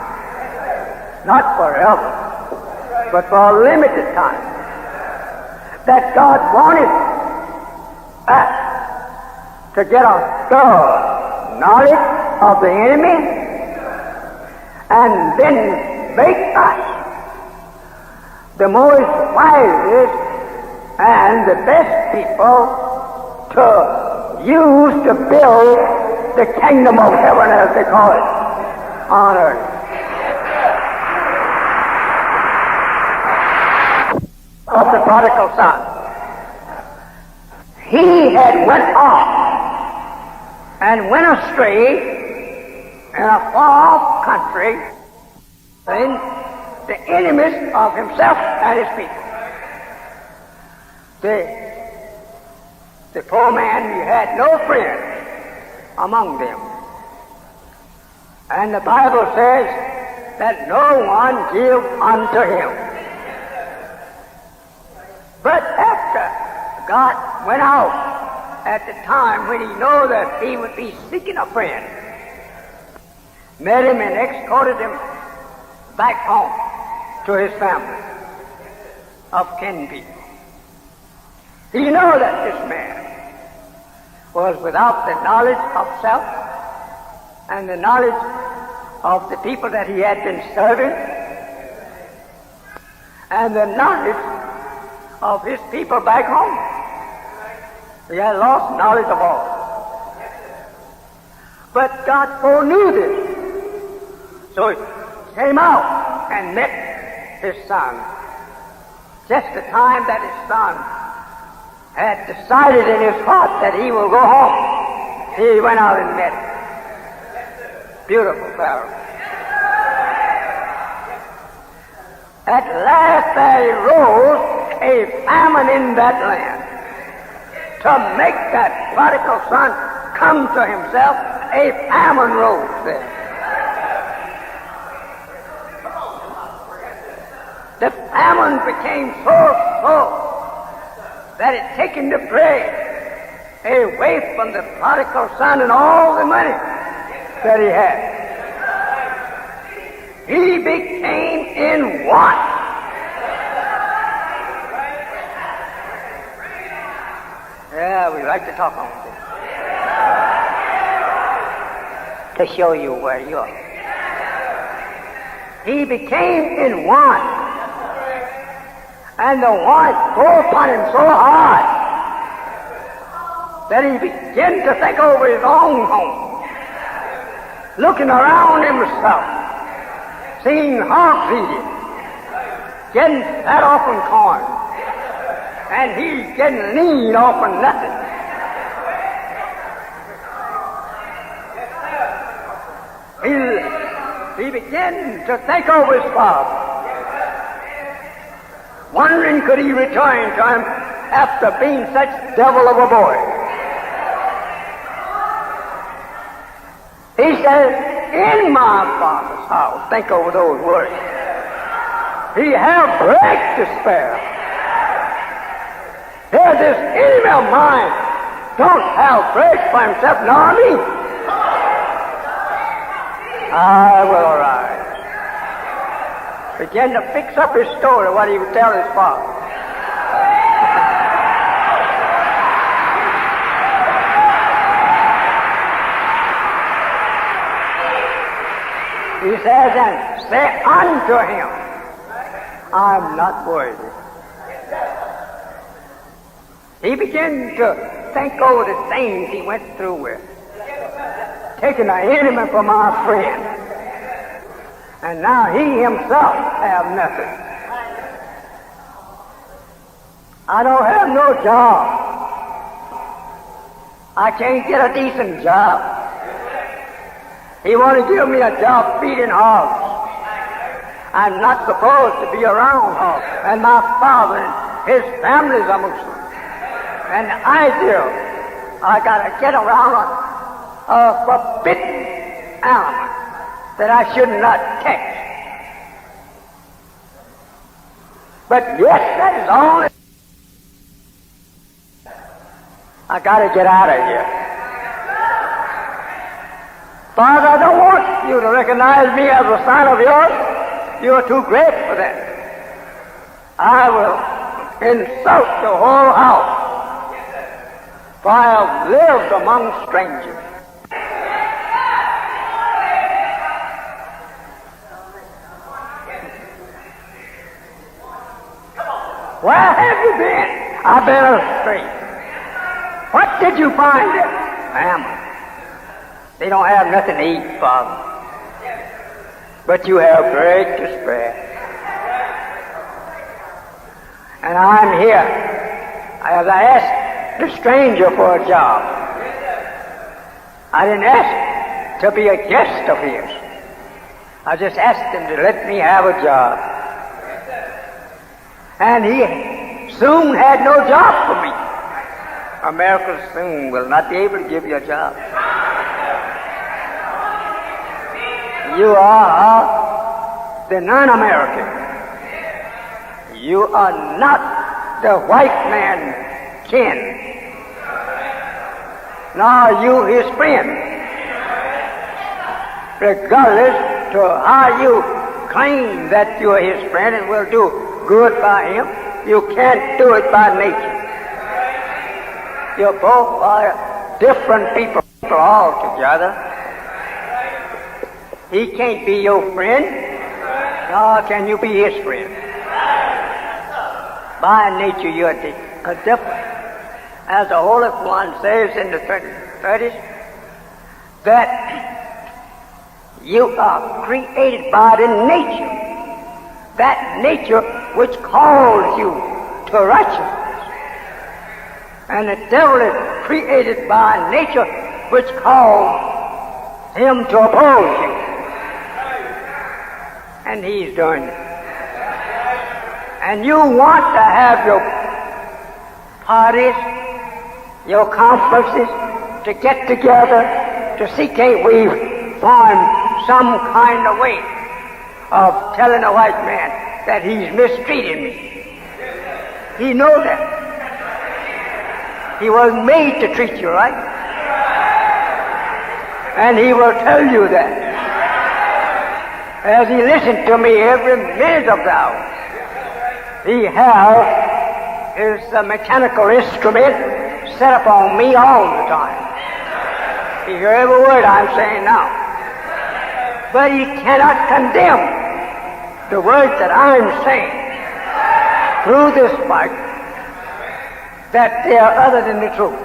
not forever, but for a limited time. That God wanted us to get a thorough knowledge of the enemy and then make us the most wisest and the best people to use to build the kingdom of heaven, as they call it, on earth. Of the prodigal son. He had went off and went astray in a far-off country in the enemies of himself and his people. The poor man, he had no friends among them. And the Bible says that no one give unto him. But after God went out at the time when he knew that he would be seeking a friend, met him and escorted him back home to his family of kin people. He knew that this man was without the knowledge of self and the knowledge of the people that he had been serving and the knowledge of his people back home. He had lost knowledge of all. But God foreknew this. So he came out and met his son. Just the time that his son had decided in his heart that he will go home, he went out and met him. Beautiful Pharaoh. At last there arose a famine in that land. To make that prodigal son come to himself, a famine rose there. The famine became so that it taken the bread away from the prodigal son and all the money that he had. He became in one. Yeah, we like to talk on this to show you where you are. He became in one, and the one tore upon him so hard that he began to think over his own home, looking around himself, seeing hogs eating, getting fat off on corn, and he's getting lean off of nothing. He began to think over his father, wondering could he return to him after being such devil of a boy. He says, in my father's house, think over those words, he have bread to spare. Here this enemy of mine don't have bread for himself nor me. I will arise. Began to fix up his story, what he would tell his father. He says, and say unto him, I'm not worthy. He began to think over the things he went through with, taking an enemy for my friend. And now he himself have nothing. I don't have no job. I can't get a decent job. He want to give me a job feeding hogs. I'm not supposed to be around hogs. And my father and his family's a Muslim. And I got to get around a forbidden animal that I should not catch. But yes, that is only. I got to get out of here. Father, I don't want you to recognize me as a son of yours. You are too great for that. I will insult the whole house, for I have lived among strangers. Where have you been? I've been astray. What did you find there? Famine. They don't have nothing to eat, Father. But you have bread to spare. And I'm here as I asked the stranger for a job. I didn't ask to be a guest of his. I just asked him to let me have a job. And he soon had no job for me. America soon will not be able to give you a job. You are the non-American. You are not the white man kin, nor you his friend. Regardless to how you claim that you are his friend and will do good by him, you can't do it by nature. You both are different people altogether. He can't be your friend, nor can you be his friend. By nature, you're different. As the Holy One says in the 30s, that you are created by the nature, that nature which calls you to righteousness. And the devil is created by nature which calls him to oppose you. And he's doing it. And you want to have your parties, your conferences, to get together to see can't we find some kind of way of telling a white man that he's mistreating me. He knows that. He was made to treat you right. And he will tell you that. As he listened to me every minute of the hour. He has his mechanical instrument set upon me all the time. He hears every word I'm saying now. But he cannot condemn the words that I'm saying through this mic, that they are other than the truth.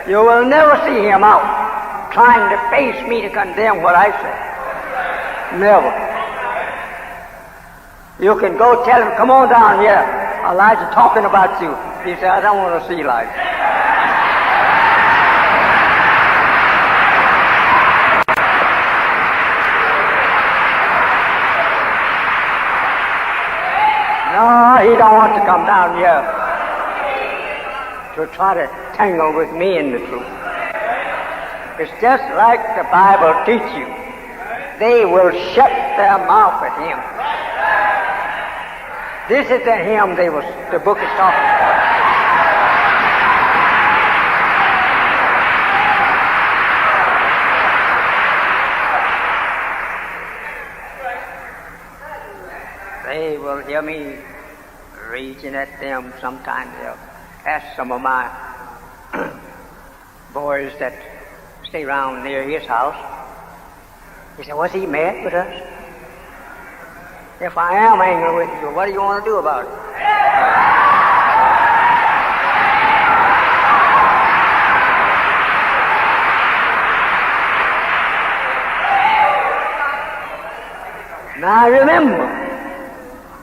You will never see him out trying to face me to condemn what I say. Never. You can go tell him, come on down here, Elijah talking about you. He said, I don't want to see Elijah. No, he don't want to come down here to try to tangle with me in the truth. It's just like the Bible teaches you. They will shut their mouth at him. This is the hymn the book is talking about. They will hear me raging at them. Sometimes they'll ask some of my boys that stay around near his house. He said, was he mad with us? If I am angry with you, what do you want to do about it? Now remember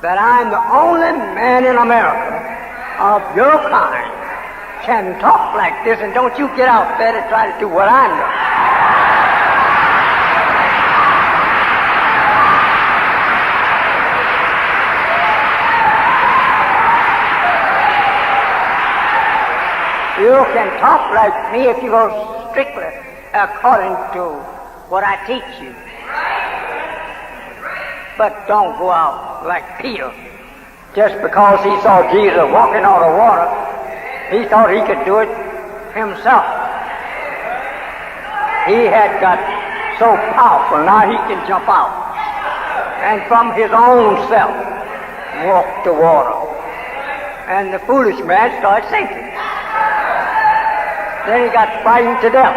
that I'm the only man in America of your kind can talk like this, and don't you get out there to try to do what I'm doing. You can talk like me if you go strictly according to what I teach you. But don't go out like Peter. Just because he saw Jesus walking on the water, he thought he could do it himself. He had got so powerful, now he can jump out. And from his own self, walk the water. And the foolish man started sinking. Then he got frightened to death,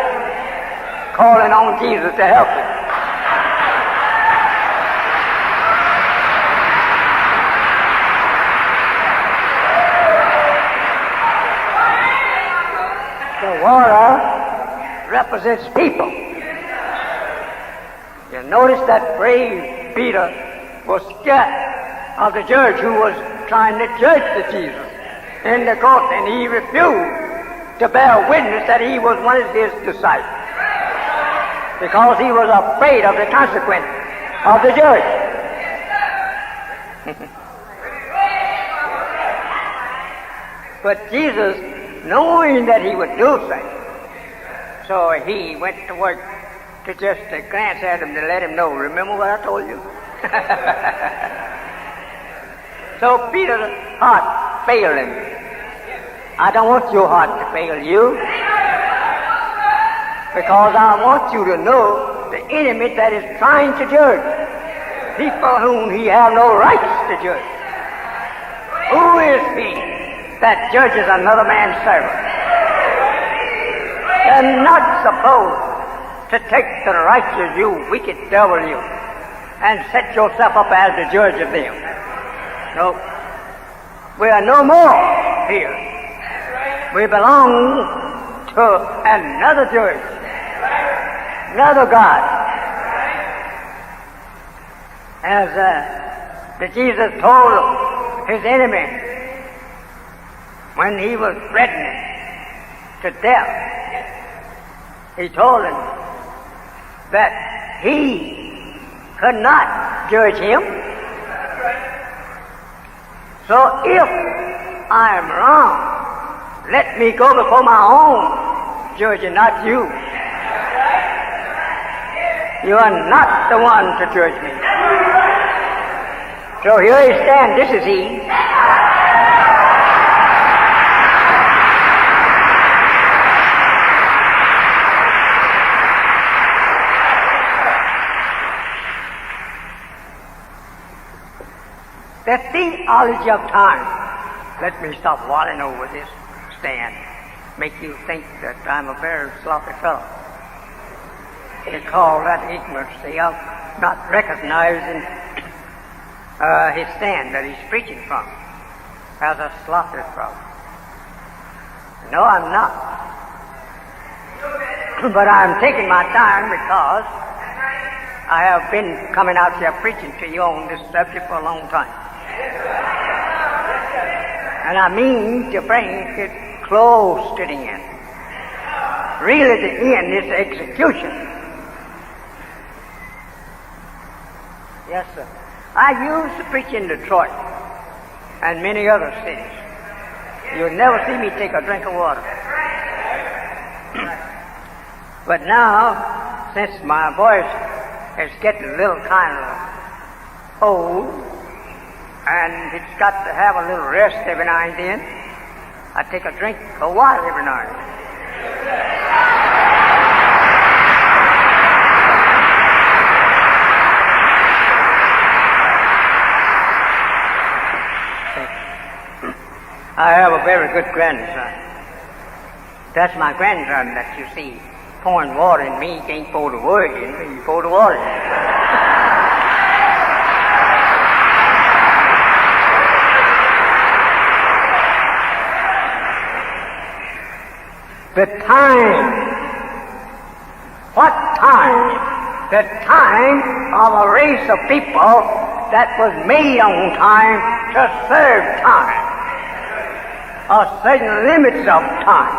calling on Jesus to help him. The water represents people. You notice that brave Peter was scared of the judge who was trying to judge the Jesus in the court, and he refused to bear witness that he was one of his disciples because he was afraid of the consequence of the judge. But Jesus, knowing that he would do so he went to work to just glance at him to let him know, remember what I told you? So Peter's heart failed him. I don't want your heart to fail you, because I want you to know the enemy that is trying to judge people whom he has no rights to judge. Who is he that judges another man's servant? You're not supposed to take the righteous, you wicked devil, you, and set yourself up as the judge of them. No, we are no more here. We belong to another judge, another God. As the Jesus told his enemy when he was threatening to death, he told him that he could not judge him. So if I am wrong, let me go before my own judge and not you. You are not the one to judge me. So here he stands. This is he. The theology of time. Let me stop walling over this stand. Make you think that I'm a very sloppy fellow. They call that ignorancy of not recognizing his stand that he's preaching from as a sloppy fellow. No, I'm not. But I'm taking my time because I have been coming out here preaching to you on this subject for a long time. And I mean to bring it close to the end. Really, the end is execution. Yes, sir. I used to preach in Detroit and many other cities. You'll never see me take a drink of water. But now, since my voice is getting a little kind of old, and it's got to have a little rest every now and then, I take a drink of water every now and then. I have a very good grandson. That's my grandson that you see pouring water in me. He can't pour the word in me, he pour the water in me. The time. What time? The time of a race of people that was made on time to serve time. Or certain limits of time.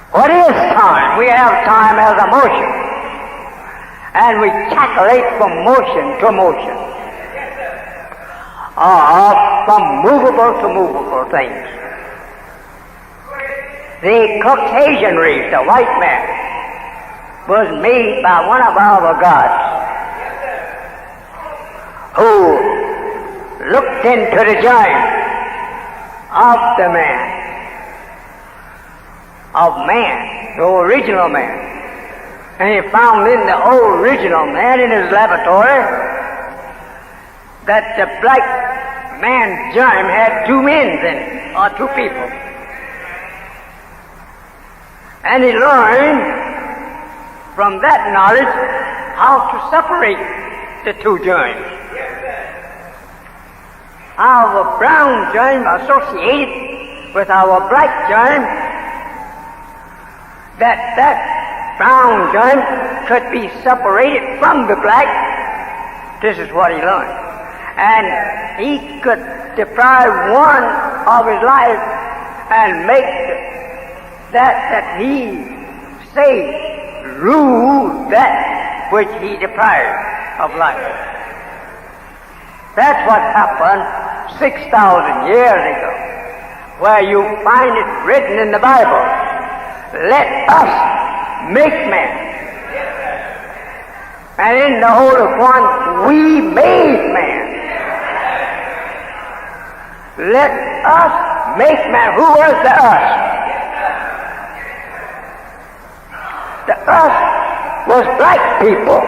What is time? We have time as a motion. And we calculate from motion to motion. Or from movable to movable things. The Caucasian race, the white man, was made by one of our gods who looked into the giant of the man, the original man. And he found in the original man in his laboratory that the black man's germ had two men in it, or two people. And he learned from that knowledge how to separate the two germs. Our brown germ associated with our black germ, that brown germ could be separated from the black. This is what he learned. And he could deprive one of his life and make that he say rule that which he deprived of life. That's what happened 6,000 years ago, where you find it written in the Bible, let us make man. And in the Holy One, we made man. Let us make man. Who was the us? The us was black people.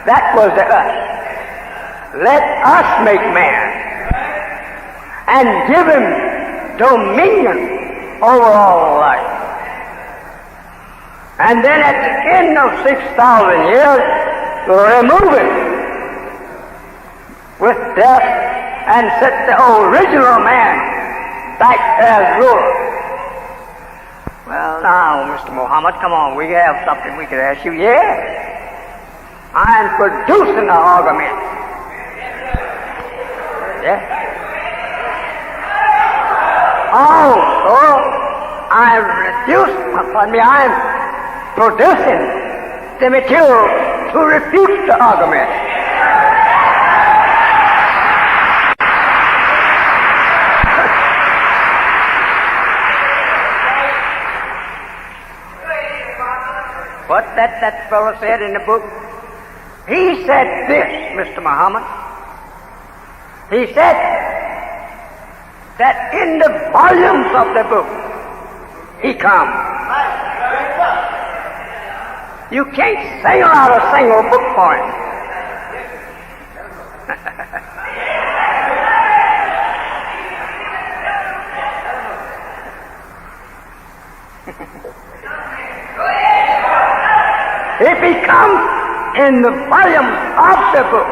That was the us. Let us make man and give him dominion over all life. And then at the end of 6,000 years, we'll remove it with death and set the original man back as ruler. Well, now, Mr. Muhammad, come on, we have something we could ask you. Yeah, I'm producing the argument. Yeah. Also, I'm producing the material to refute the argument. What that fellow said in the book? He said this, Mr. Muhammad. He said that in the volumes of the book, he comes. You can't single out a single book for him. If he comes in the volume of the book,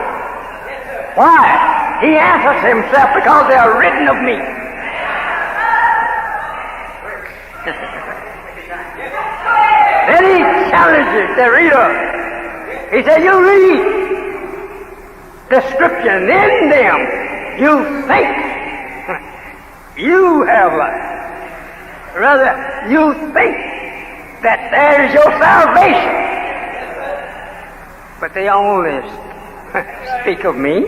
why? He answers himself, because they are written of me. Then he challenges the reader. He said, you read the scripture, and in them you think you have life. Rather, you think that there is your salvation. But they only speak of me.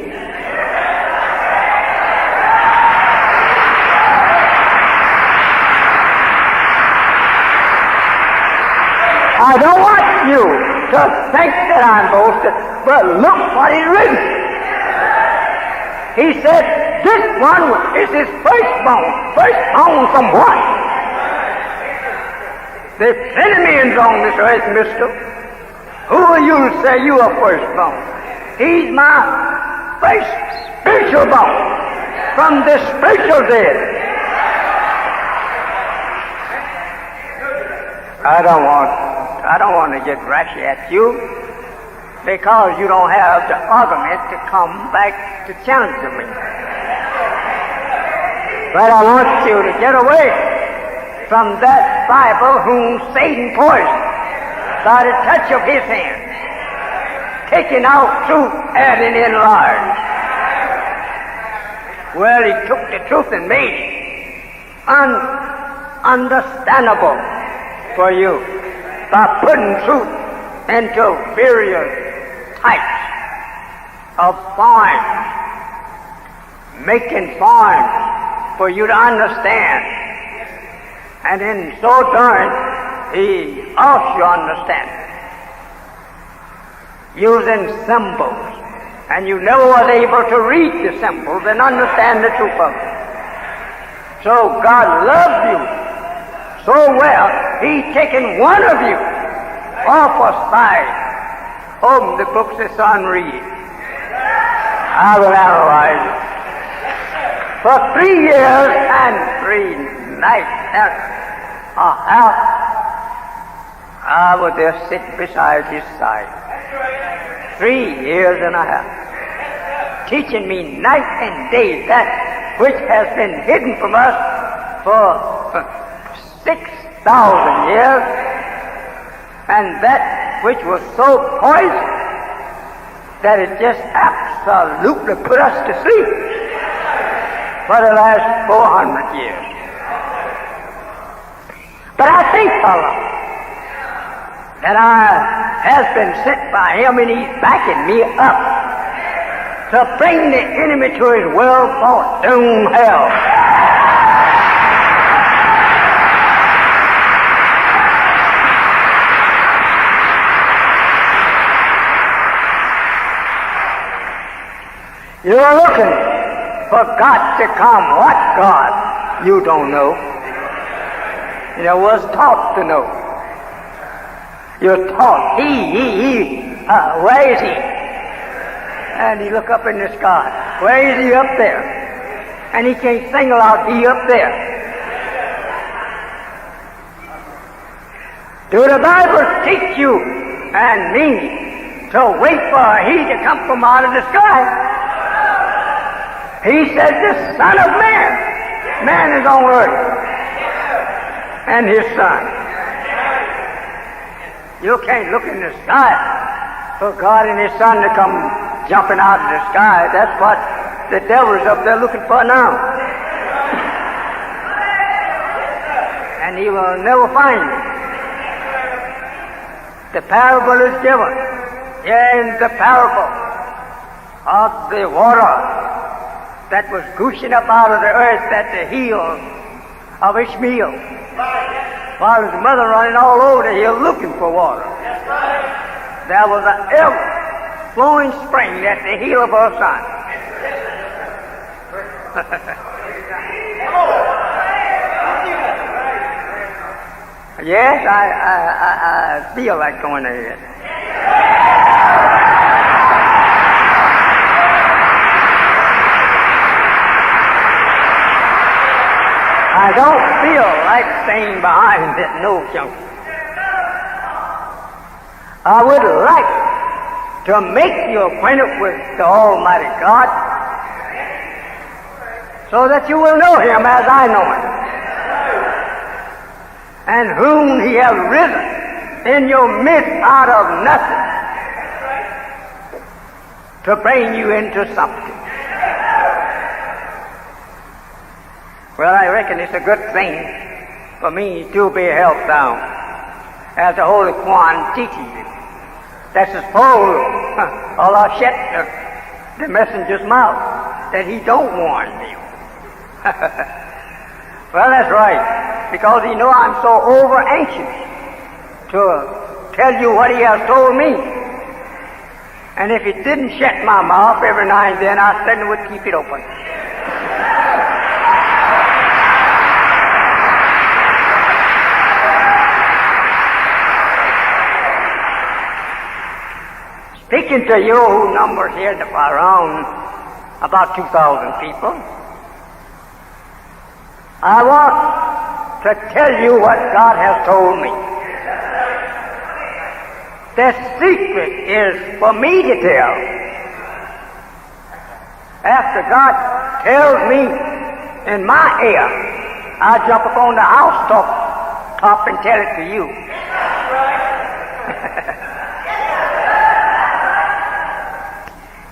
I don't want you to think that I'm boasting, but look what is written. He said, this one is his firstborn. Firstborn from what? There's plenty men on this earth, mister. Who are you to say you are firstborn? He's my first spiritual born from the spiritual dead. I don't want to get rashy at you, because you don't have the argument to come back to challenge me. But I want you to get away from that Bible whom Satan poisoned by the touch of his hand, taking out truth, adding in lies. Well, he took the truth and made it understandable for you by putting truth into various types of forms, making forms for you to understand. And in so doing, he also understands, using symbols, and you never was able to read the symbols and understand the truth of it. So God loved you so well, He's taken one of you off aside. Open the books the Son, read it. I will analyze it. For 3 years and 3 nights, I was there sitting beside his side. 3 years and a half. Teaching me night and day that which has been hidden from us for 6,000 years, and that which was so poisoned that it just absolutely put us to sleep for the last 400 years. But I think, fellow, that I has been sent by Him, and He's backing me up to bring the enemy to his well-fought doom hell. You're looking for God to come. What God? You don't know. You know, was taught to know. You're taught. Where is He? And you look up in the sky. Where is He? Up there. And He can't single out He up there. Do the Bible teach you and me to wait for He to come from out of the sky? He said the Son of Man. Man is on earth. And His Son. You can't look in the sky for God and His Son to come jumping out of the sky. That's what the devil's up there looking for now. And he will never find it. The parable is given. In the parable of the water that was gushing up out of the earth at the heel of Ishmael, while his mother running all over the hill looking for water. There was an ever-flowing spring at the heel of her son. Yes, I feel like going ahead. I don't feel like staying behind that no junction. I would like to make you acquainted with the Almighty God so that you will know Him as I know Him, and whom He has risen in your midst out of nothing to bring you into something. Well, I reckon it's a good thing for me to be held down, as the Holy Quran teaches you. That's his whole Allah shut the messenger's mouth, that he don't warn me. Well, that's right, because he know I'm so over anxious to tell you what he has told me. And if he didn't shut my mouth every now and then, I certainly would keep it open. Speaking to you who number here around about 2,000 people, I want to tell you what God has told me. The secret is for me to tell. After God tells me in my ear, I jump up on the top and tell it to you.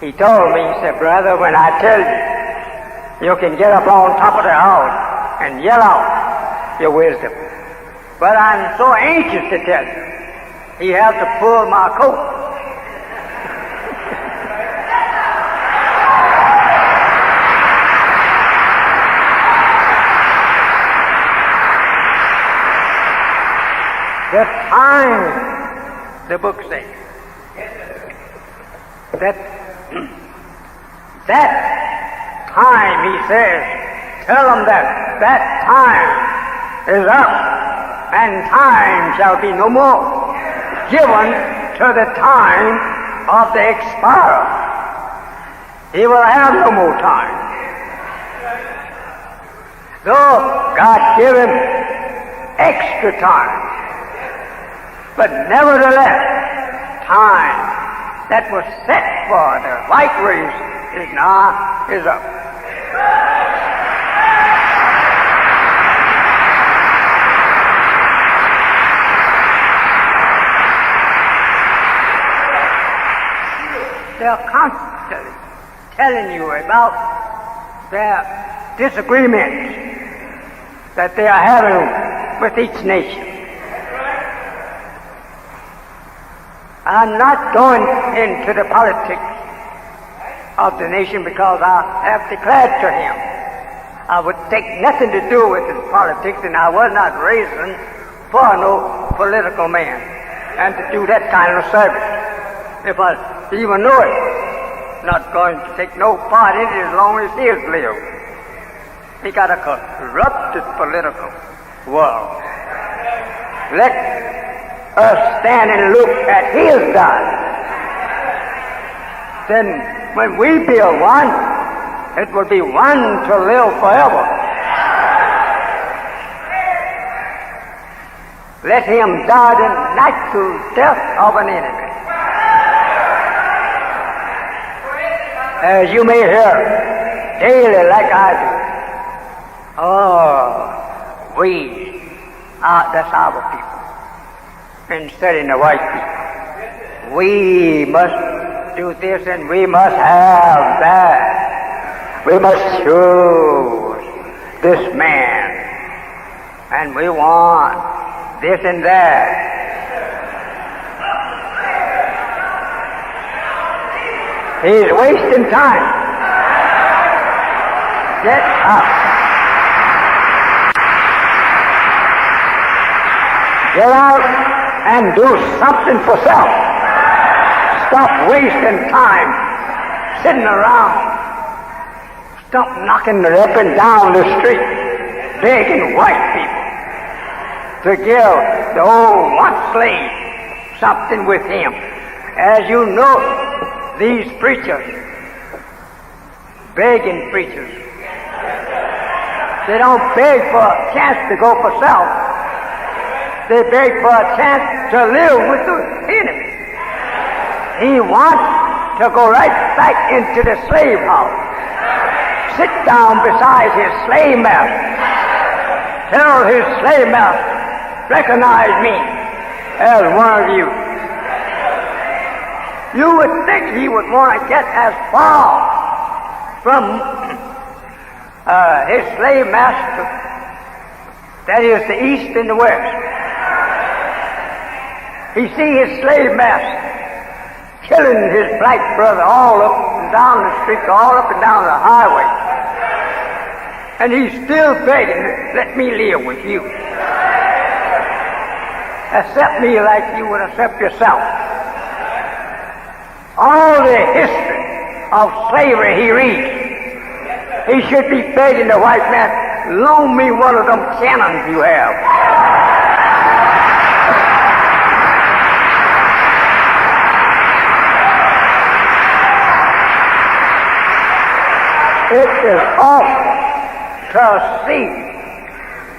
He told me, he said, brother, when I tell you, you can get up on top of the house and yell out your wisdom. But I'm so anxious to tell you. He has to pull my coat. The time, the book says, that time, he says, tell them that time is up, and time shall be no more given to the time of the expirer. He will have no more time. Though God give him extra time, but nevertheless, time that was set for the white race is up. They're constantly telling you about their disagreements that they are having with each nation. I'm not going into the politics of the nation because I have declared to him I would take nothing to do with his politics, and I was not raised for no political man and to do that kind of service. If I even knew it, not going to take no part in it as long as he has lived. He got a corrupted political world. Let us stand and look at his God. Then when we build one, it will be one to live forever. Let him die the natural death of an enemy. As you may hear daily like I do. Oh, that's our people. Instead of the white people. We must do this and we must have that. We must choose this man. And we want this and that. He's wasting time. Get up. Get out and do something for self. Stop wasting time sitting around. Stop knocking it up and down the street, begging white people. to give the old once slave something with him. As you know, these preachers, begging preachers, they don't beg for a chance to go for self. They beg for a chance to live with the enemy. He wants to go right back into the slave house, sit down beside his slave master, tell his slave master, recognize me as one of you. You would think he would want to get as far from his slave master, that is the east and the west. He see his slave master killing his black brother all up and down the street, all up and down the highway. And he's still begging, let me live with you. Accept me like you would accept yourself. All the history of slavery he reads, he should be begging the white man, loan me one of them cannons you have. It is awful to see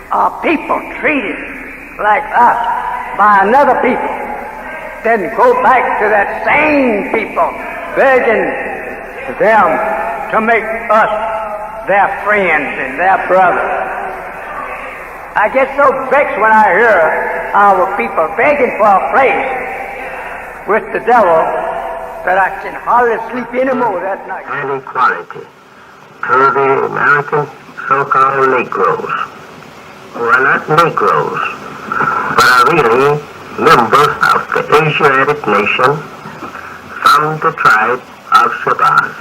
a people treated like us by another people, then go back to that same people begging them to make us their friends and their brothers. I get so vexed when I hear our people begging for a place with the devil that I can hardly sleep anymore that night. And equality to the American so-called Negroes, who are not Negroes, but are really members of the Asiatic nation from the tribe of Shabazz,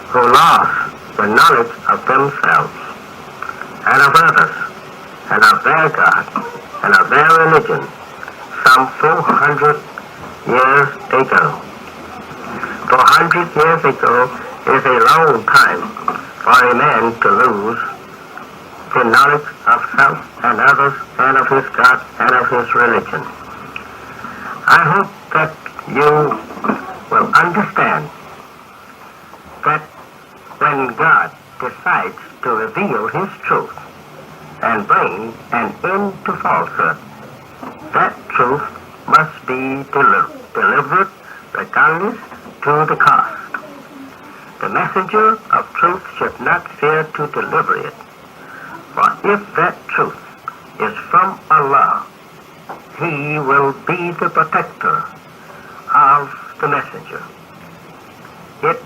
who lost the knowledge of themselves and of others, and of their God, and of their religion, some 400 years ago. 400 years ago is a long time for a man to lose the knowledge of self and others, and of his God, and of his religion. I hope that you will understand that when God decides to reveal his truth and bring an end to falsehood, that truth must be delivered regardless to the cost. The messenger of truth should not fear to deliver it, for if that truth is from Allah, he will be the protector of the messenger. It,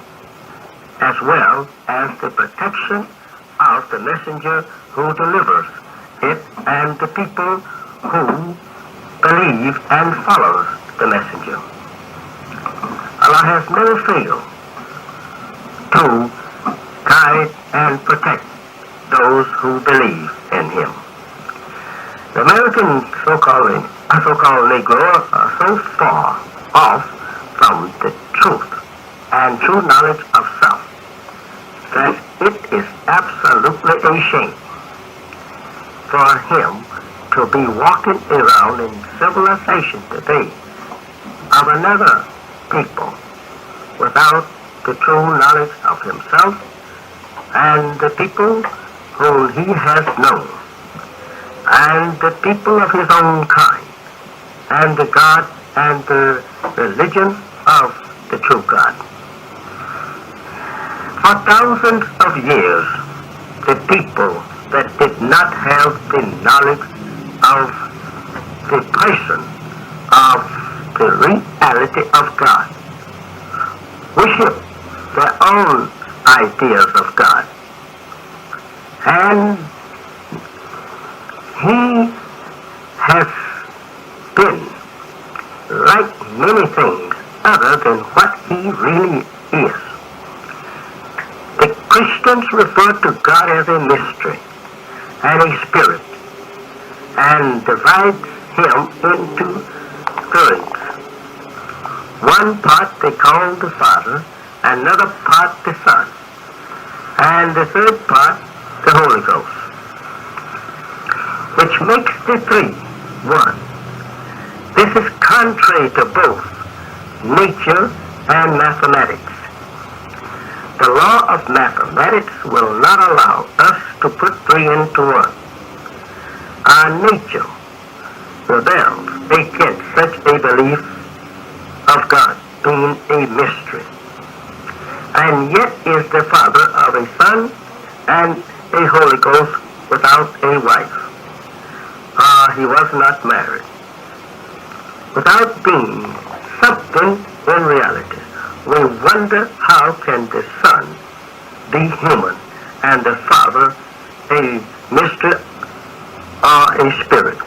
as well as the protection of the messenger who delivers it and the people who believe and follow the messenger. Allah has never failed to guide and protect those who believe in him. The American so-called Negro are so far off from the truth and true knowledge of self that it is absolutely a shame for him to be walking around in civilization today of another people without the true knowledge of himself and the people whom he has known, and the people of his own kind, and the God and the religion of the true God. For thousands of years, the people that did not have the knowledge of the person of the reality of God worship their own ideas of God. And he has been like many things other than what he really is. The Christians refer to God as a mystery and a spirit, and divide him into thirds. One part they call the Father, another part the Son, and the third part the Holy Ghost. which makes the three one. This is contrary to both nature and mathematics. The law of mathematics will not allow us to put three into one. Our nature rebels against such a belief of God being a mystery, and yet is the father of a son and a Holy Ghost without a wife. He was not married. Without being something in reality, we wonder how can the Son be human and the Father a mystery or a spirit.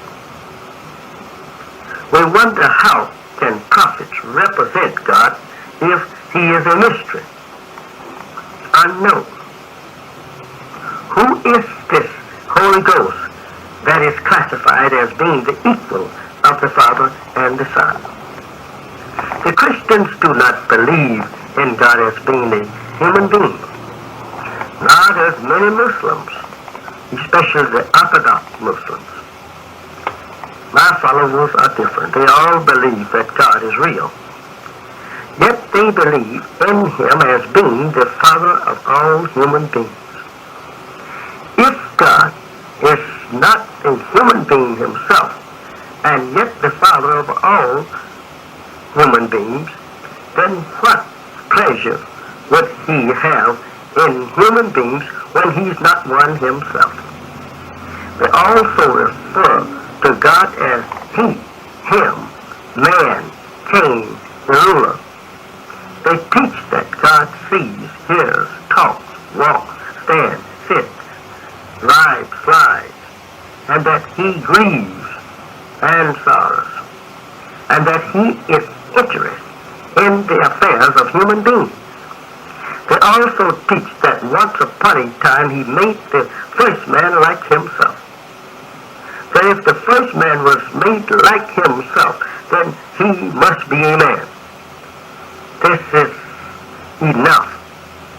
We wonder how can prophets represent God if he is a mystery, unknown. Who is this Holy Ghost that is classified as being the equal of the Father and the Son? The Christians do not believe in God as being a human being. Nor does many Muslims, especially the Orthodox Muslims. My followers are different. They all believe that God is real. Yet they believe in him as being the Father of all human beings. If God is not a human being himself, and yet the Father of all human beings, then what pleasure would he have in human beings when he's not one himself? They also refer to God as he, him, man, king, ruler. They teach that God sees, hears, talks, walks, stands, sits, rides, flies, and that he grieves and sorrows, and that he is interested in the affairs of human beings. They also teach that once upon a time he made the first man like himself. So if the first man was made like himself, then he must be a man. This is enough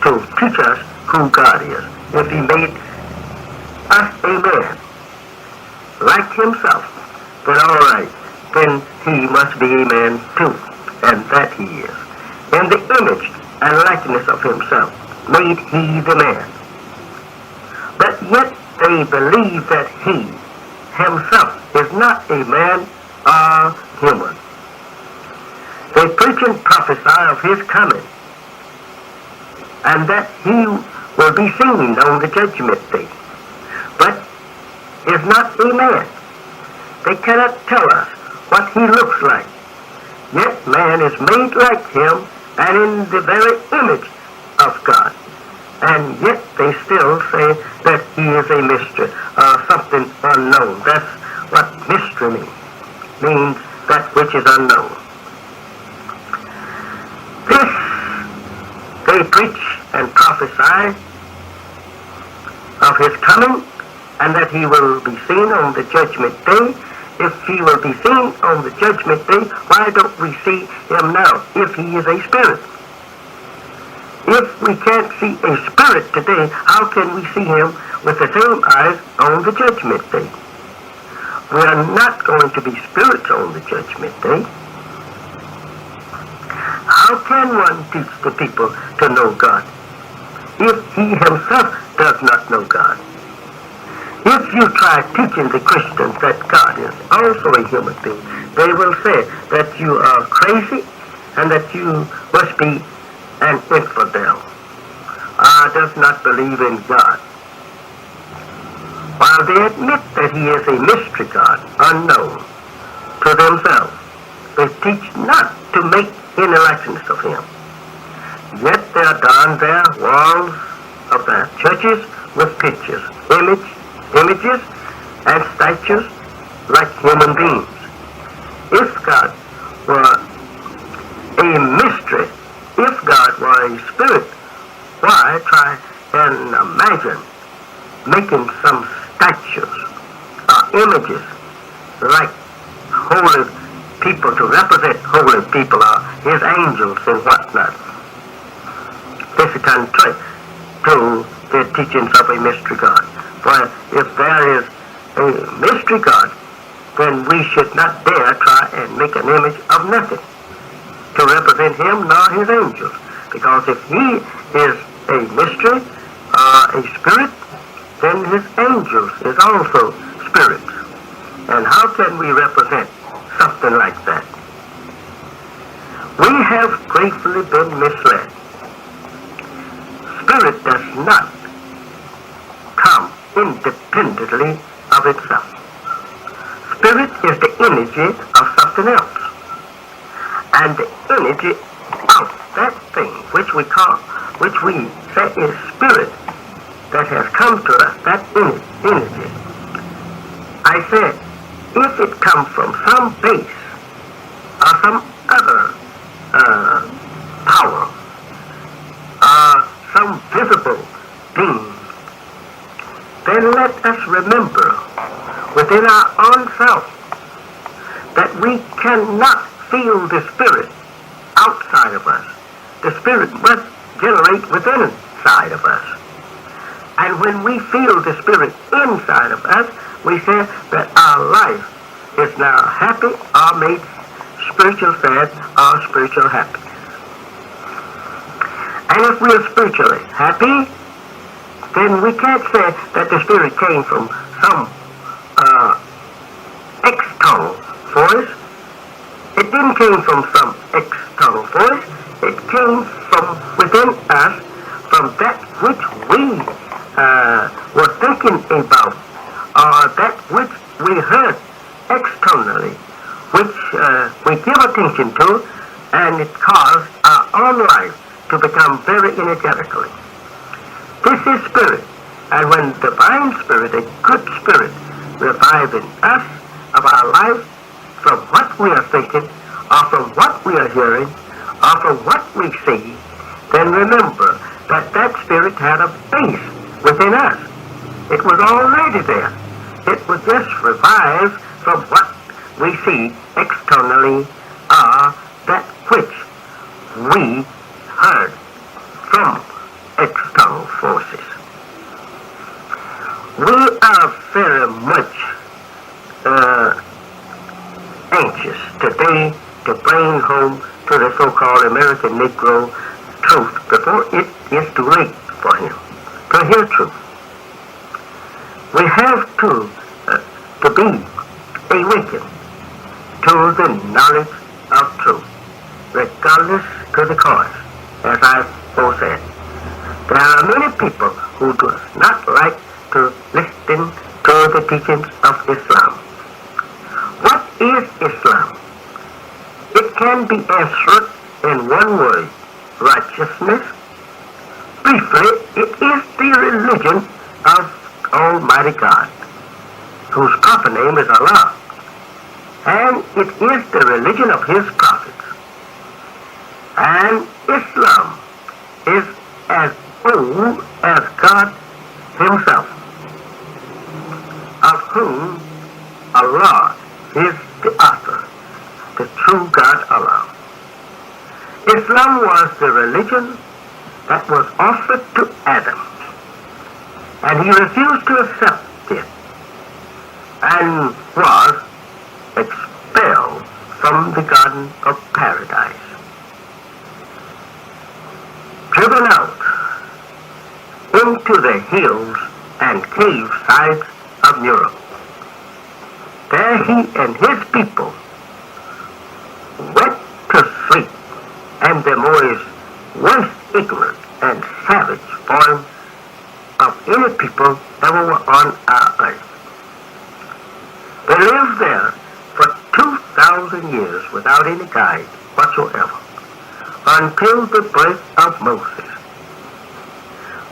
to teach us who God is. If he made us a man like himself, then all right, then he must be a man too, and that he is. In the image and likeness of himself made he the man. But yet they believe that he himself is not a man or human. They preach and prophesy of his coming, and that he will be seen on the judgment day, but is not a man. They cannot tell us what he looks like. Yet man is made like him and in the very image of God. And yet they still say that he is a mystery, something unknown. That's what mystery means that which is unknown. This they preach and prophesy of his coming, and that he will be seen on the judgment day. If he will be seen on the judgment day, why don't we see him now if he is a spirit? If we can't see a spirit today, how can we see him with the same eyes on the judgment day? We are not going to be spirits on the judgment day. How can one teach the people to know God if he himself does not know God? If you try teaching the Christians that God is also a human being, they will say that you are crazy and that you must be an infidel. Does not believe in God. While they admit that he is a mystery God, unknown to themselves, they teach not to make any likeness of him. Yet they adorn their walls of their churches with pictures, images, and statues like human beings. If God were a mystery, if God were a spirit, why try and imagine making some statues or images like holy people to represent holy people or his angels and whatnot? This is contrary to the teachings of a mystery God. For if there is a mystery God, then we should not dare try and make an image of nothing to represent him nor his angels. Because if he is a mystery, a spirit, then his angels is also spirits. And how can we represent something like that? We have gratefully been misled. Spirit does not come independently of itself. Spirit is the energy of something else. And the energy of that thing which we say is spirit that has come to us, that energy. I said, if it comes from some base or some other power or some visible being, then let us remember within our own self that we cannot feel the spirit outside of us. The spirit must generate within inside of us. And when we feel the spirit inside of us, we say that our life is now happy or made spiritual sad or spiritual happy. And if we are spiritually happy, then we can't say that the spirit came from some external force. It didn't came from some external force. It came from within us, from that which we were thinking about, or that which we heard externally, which we give attention to, and it caused our own life to become very energetically. This is spirit, and when divine spirit, a good spirit, revives in us of our life from what we are thinking, or from what we are hearing, or from what we see, then remember that that spirit had a base within us. It was already there. It was just revived from what we see externally, or that which we heard from external forces. We are very much anxious today to bring home to the so-called American Negro truth before it is too late for him to hear truth. We have to be awakened to the knowledge of truth, regardless to the cause, as I've said. There are many people who do not like to listen to the teachings of Islam. What is Islam? It can be answered in one word: righteousness. Briefly, it is the religion of Almighty God, whose proper name is Allah, and it is the religion of His prophets. And Islam is as old as God Himself, of whom Allah is the author, the true God Allah. Islam was the religion that was offered to Adam, and he refused to accept it and was expelled from the Garden of Paradise, driven out into the hills and cave sides of Europe. There he and his people went to sleep, and the most ignorant and savage form of any people ever were on our earth. They lived there for 2,000 years without any guide whatsoever, until the birth of Moses.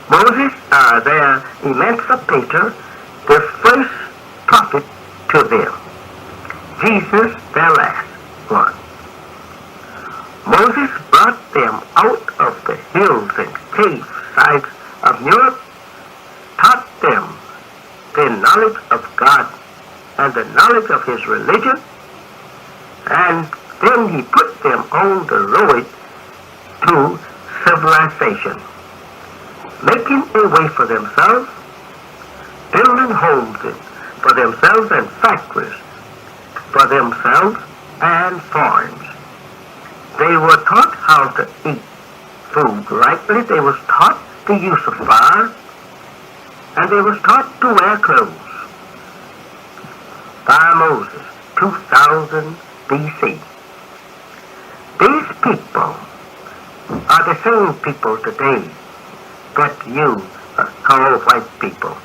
Moses, their emancipator, the first prophet to them. Jesus, their last one. Moses brought them out of the hills and cave sides of Europe, taught them the knowledge of God and the knowledge of His religion, and then He put them on the road to civilization, making a way for themselves, building homes in for themselves and factories for themselves and farms. They were taught how to eat food rightly. They was taught the use of fire, and they was taught to wear clothes by Moses, 2000 BC. These people are the same people today that you call white people.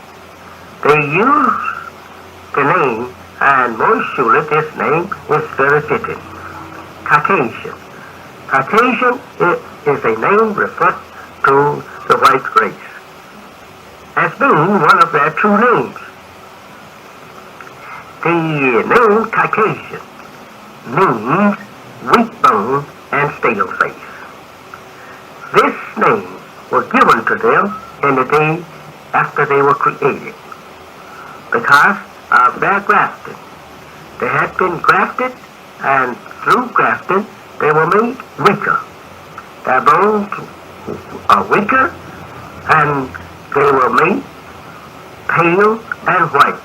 They use the name, and most surely this name is very fitting, Caucasian. Caucasian is a name referred to the white race as being one of their true names. The name Caucasian means weak bone and stale face. This name was given to them in the day after they were created because of their grafting. They had been grafted, and through grafting they were made weaker. Their bones are weaker, and they were made pale and white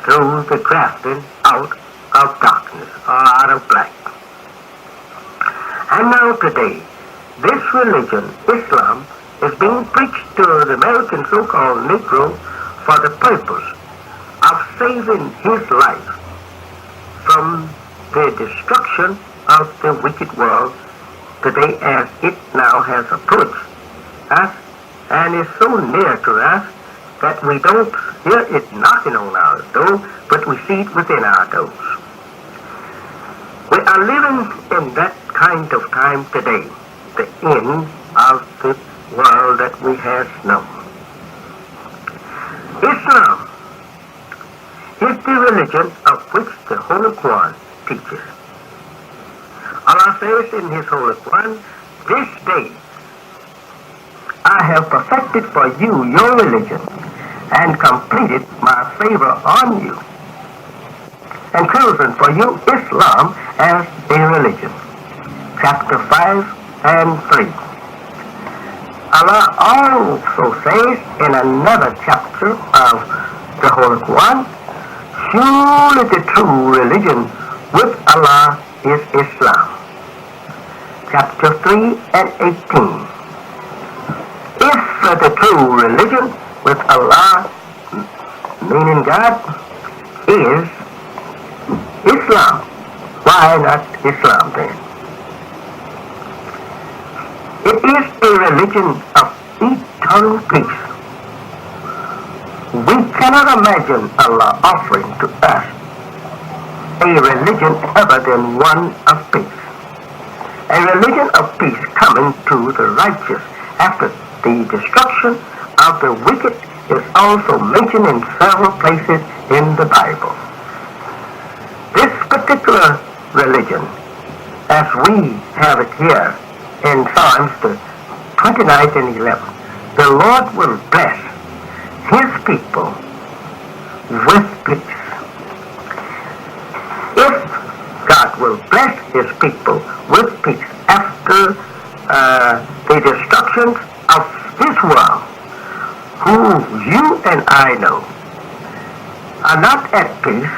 through the grafting out of darkness or out of black. And now today, this religion, Islam, is being preached to the American so-called Negro for the purpose of saving his life from the destruction of the wicked world today as it now has approached us and is so near to us that we don't hear it knocking on our door, but we see it within our doors. We are living in that kind of time today, the end of the world that we have known. Islam is the religion of which the Holy Quran teaches. Allah says in His Holy Quran, "This day I have perfected for you your religion and completed my favor on you and chosen for you Islam as a religion." Chapter 5 and 3. Allah also says in another chapter of the Holy Quran, "Surely the true religion with Allah is Islam." Chapter 3 and 18. If the true religion with Allah, meaning God, is Islam, why not Islam then? It is a religion of eternal peace. We cannot imagine Allah offering to us a religion other than one of peace. A religion of peace coming to the righteous after the destruction of the wicked is also mentioned in several places in the Bible. This particular religion, as we have it here in Psalms the 29th and 11th, the Lord will bless His people with peace. If God will bless His people with peace after the destruction of this world, who you and I know are not at peace,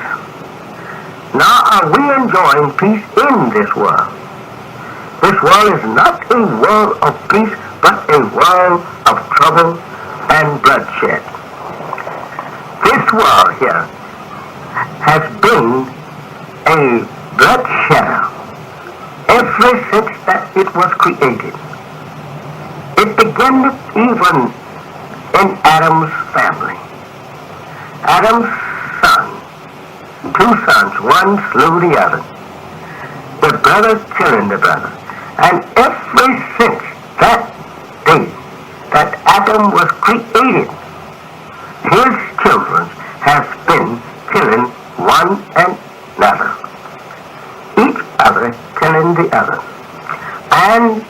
nor are we enjoying peace in this world. This world is not a world of peace, but a world of trouble and bloodshed. This world here has been a bloodshed ever since that it was created. It began even in Adam's family. Adam's son, two sons, one slew the other. The brother killing the brother. And ever since that day that Adam was created, his children have been killing one another. Each other killing the other. And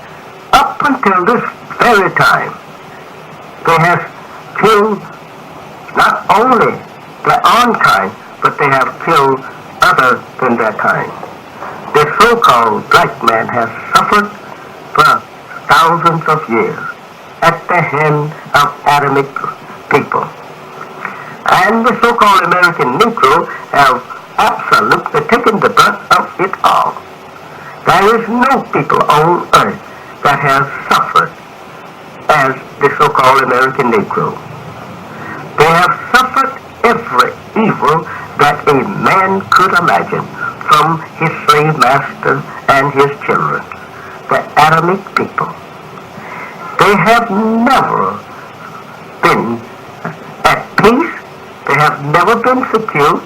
up until this very time, they have killed not only their own kind, but they have killed other than their kind. The so-called black man has suffered for thousands of years at the hand of Adamic people. And the so-called American Negro have absolutely taken the brunt of it all. There is no people on earth that has suffered as the so-called American Negro. They have suffered every evil that a man could imagine from his slave master and his children, the Adamic people. They have never been at peace. They have never been secure.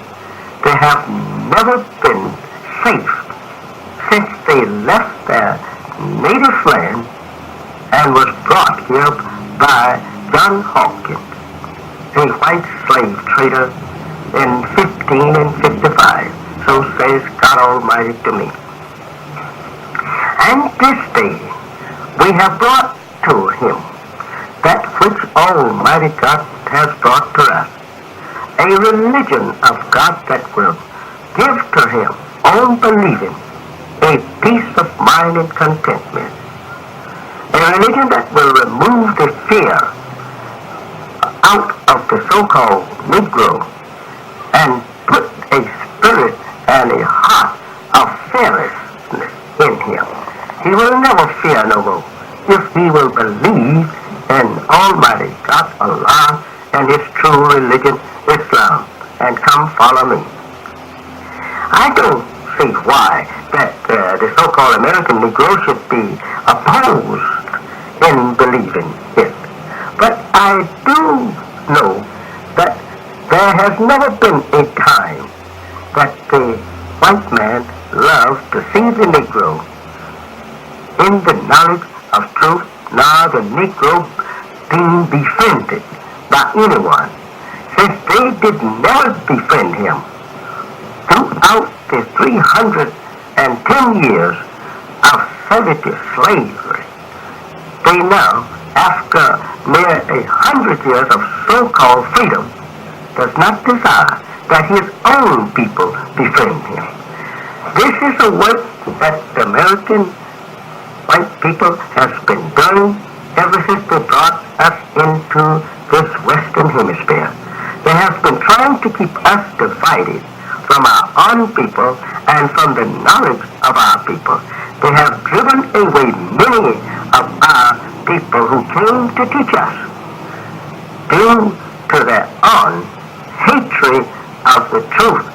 They have never been safe since they left their native land and was brought here by John Hawkins, a white slave trader in 1555. So says God Almighty to me. And this day we have brought to him that which Almighty God has brought to us, a religion of God that will give to him, on believing, a peace of mind and contentment. A religion that will remove the fear out of the so-called Negro and put a spirit and a heart of fearlessness in him. He will never fear no more if he will believe in Almighty God, Allah, and his true religion, Islam, and come follow me. I don't see why that the so-called American Negro should be opposed in believing it. But I do know that there has never been a time that the white man loved to see the Negro in the knowledge of truth, nor the Negro being befriended by anyone, since they did never befriend him. Throughout the 310 years of servitude slavery, they now, after near 100 years of so-called freedom, does not desire that his own people befriend him. This is a work that the American white people has been doing ever since they brought us into this Western Hemisphere. They have been trying to keep us divided from our own people and from the knowledge of our people. They have driven away many of our people who came to teach us, due to their own hatred of the truth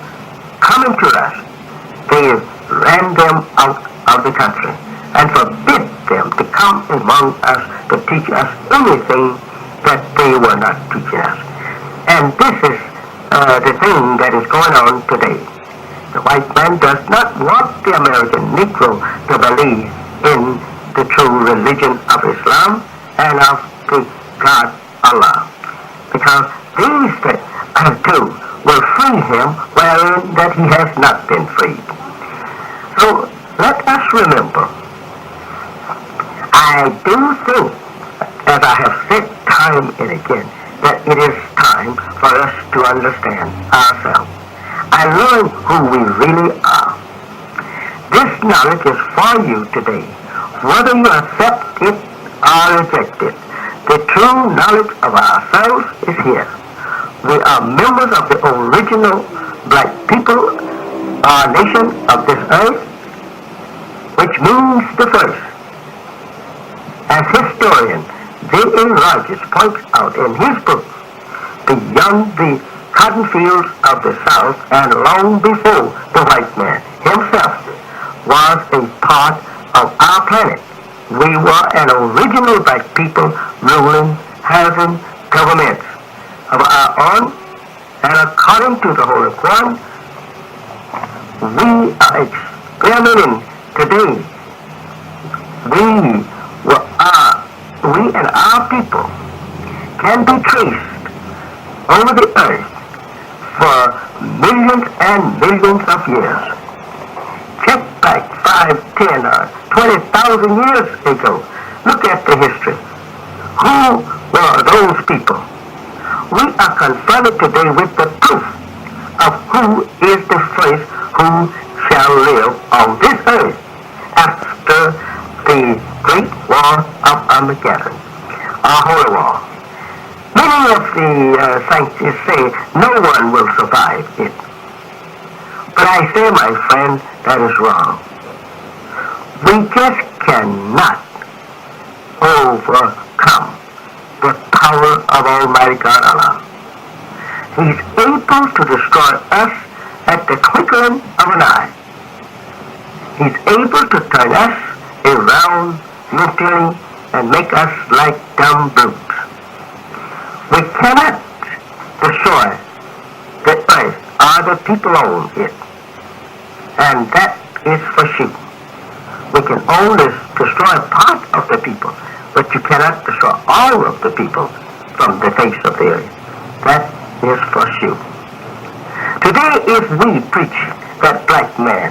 coming to us. They ran them out of the country and forbid them to come among us to teach us anything that they were not teaching us. And this is the thing that is going on today. The white man does not want the American Negro to believe in the true religion of Islam and of the God Allah, because these two will free him wherein that he has not been freed. So let us remember, I do think, as I have said time and again, that it is time for us to understand ourselves and learn who we really are. This knowledge is for you today, whether you accept it or reject it. The true knowledge of ourselves is here. We are members of the original black people, our nation of this earth, which means the first. As historian J.A. Rogers points out in his book, Beyond the Cotton Fields of the South and Long Before the White Man himself was a part of our planet. We were an original black people ruling, having governments of our own, and according to the Holy Quran, we are experimenting today. We and our people can be traced over the earth for millions and millions of years. Check back 5, 10, or 20,000 years ago. Look at the history. Who were those people? We are confronted today with the proof of who is the first who shall live on this earth after the Great War of Armageddon, our Holy War. Many of the scientists say no one will survive it. But I say, my friend, that is wrong. We just cannot overcome the power of Almighty God Allah. He's able to destroy us at the twinkling of an eye. He's able to turn us around mentally and make us like dumb brutes. We cannot destroy the earth or the people on it. And that is for sure. We can only destroy part of the people, but you cannot destroy all of the people from the face of the earth. That is for sure. Today, if we preach that black man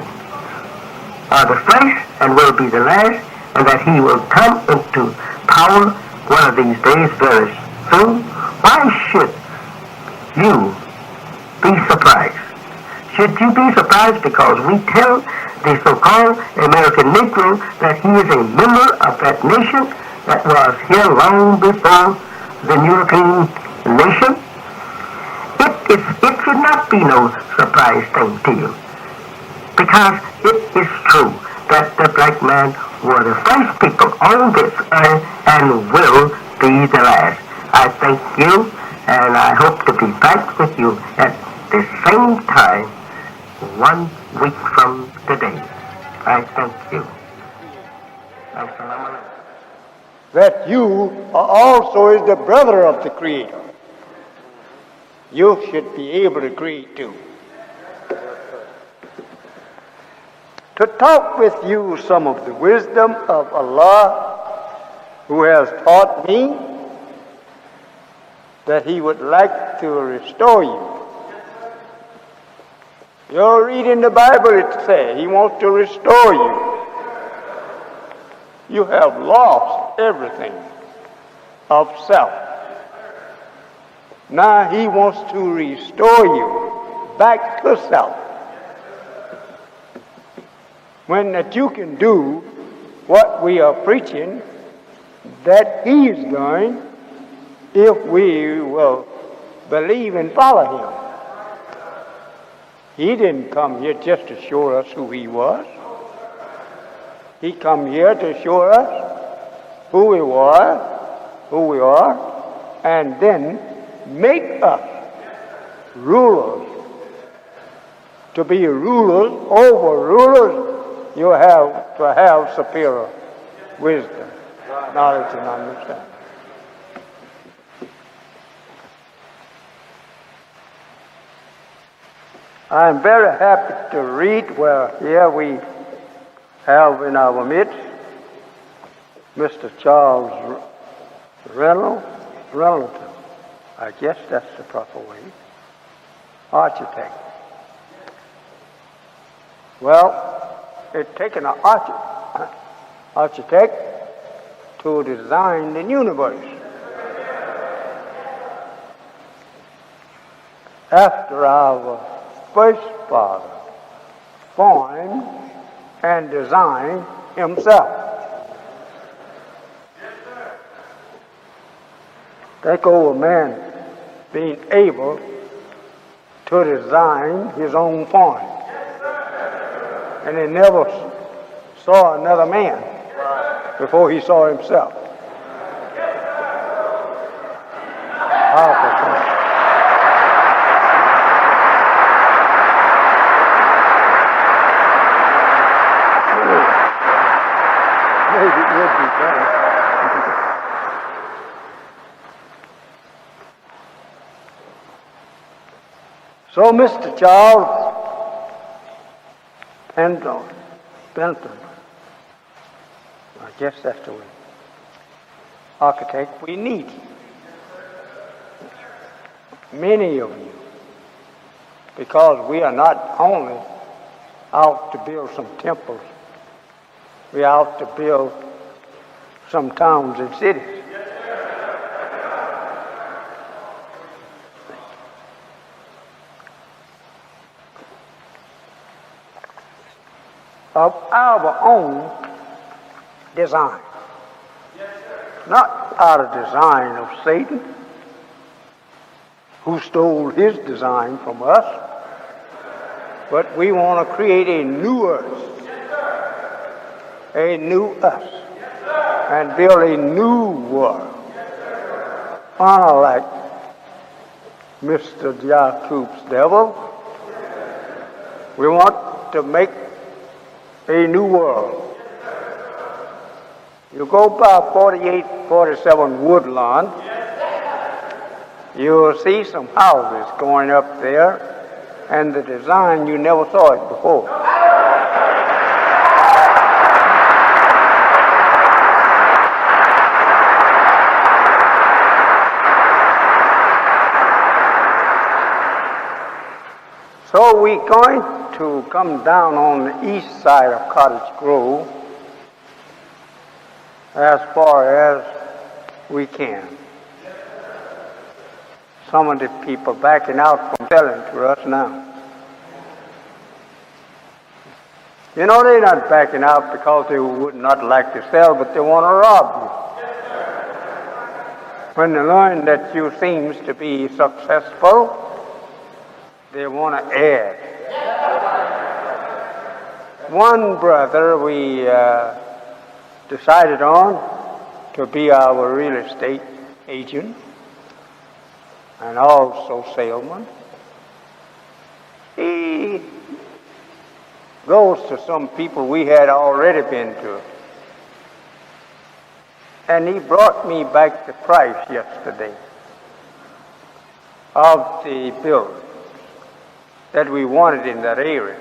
are the first and will be the last, and that he will come into power one of these days very soon, why should you be surprised? Should you be surprised because we tell the so-called American Negro that he is a member of that nation that was here long before the European nation? It should not be no surprise thing to you, because it is true that the black man were the first people on this earth and will be the last. I thank you, and I hope to be back with you at the same time 1 week from today. I thank you. Assalamu alaikum. That you are also is the brother of the Creator. You should be able to agree too. To talk with you some of the wisdom of Allah, who has taught me that He would like to restore you. You'll read in the Bible it says He wants to restore you. You have lost everything of self. Now He wants to restore you back to self. When that you can do what we are preaching that He's doing, if we will believe and follow Him. He didn't come here just to show us who He was. He come here to show us who we are, and then make us rulers. To be rulers over rulers, you have to have superior wisdom, knowledge, and understanding. I'm very happy to read where here we have in our midst Mr. Charles Reynolds. I guess that's the proper way. Architect. Well, it's taken an architect to design the universe. After our first father formed and designed himself. Think over a man being able to design his own form. And he never saw another man before he saw himself. Powerful thing. Maybe it would be better. So, Mr. Charles Benton, I guess that's the way. Architect, we need many of you, because we are not only out to build some temples, we are out to build some towns and cities. Of our own design. Not out of design of Satan, who stole his design from us, but we want to create a new earth, a new us, and build a new world. Kind of like Mr. Jacob's devil. We want to make a new world. You go by 4847 Woodlawn, you'll see some houses going up there, and the design, you never saw it before. So we're going to come down on the east side of Cottage Grove as far as we can. Some of the people backing out from selling to us now. You know, they're not backing out because they would not like to sell, but they want to rob you. When they learn that you seems to be successful, they want to add. One brother we decided on to be our real estate agent and also salesman. He goes to some people we had already been to. And he brought me back the price yesterday of the building that we wanted in that area.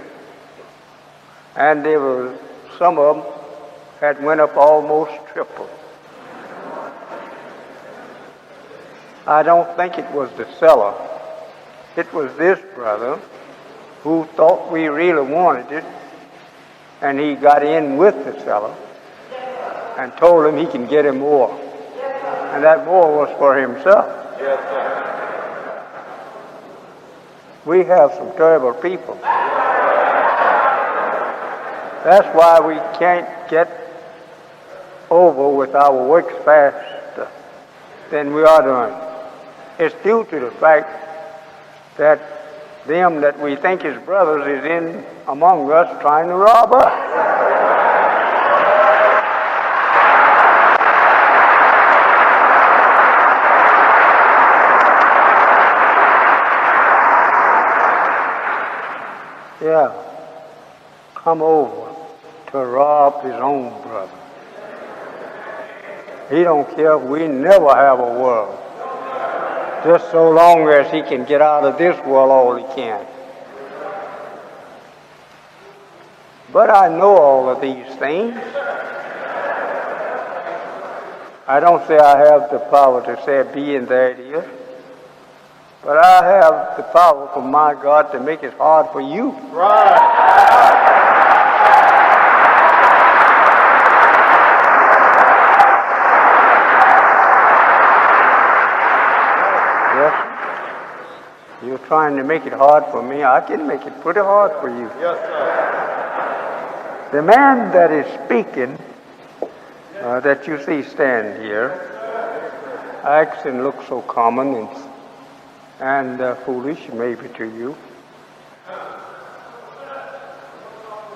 And there were some of them had went up almost triple. I don't think it was the seller. It was this brother who thought we really wanted it, and he got in with the seller and told him he can get him more. And that more was for himself. Yes, sir. We have some terrible people. That's why we can't get over with our works faster than we are doing. It's due to the fact that them that we think is brothers is in among us trying to rob us. Yeah, come over to rob his own brother. He don't care if we never have a world, just so long as he can get out of this world all he can. But I know all of these things. I don't say I have the power to say be and there it is. But I have the power from my God to make it hard for you. Right. Yes. You're trying to make it hard for me. I can make it pretty hard for you. Yes, sir. The man that is speaking, that you see stand here, acts and looks so common and foolish maybe to you.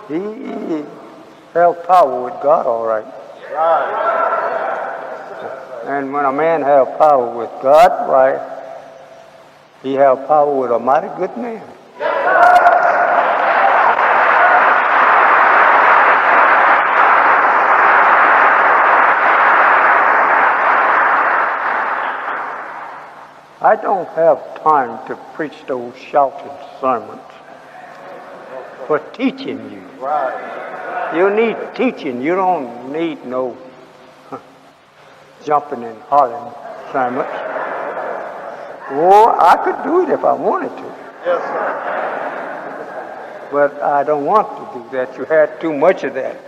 He held power with God, all right. Right. And when a man have power with God, why, he have power with a mighty good man. I don't have time to preach those shouting sermons for teaching you. Right. You need teaching. You don't need no jumping and hollering sermons. Or I could do it if I wanted to. Yes, sir. But I don't want to do that. You had too much of that.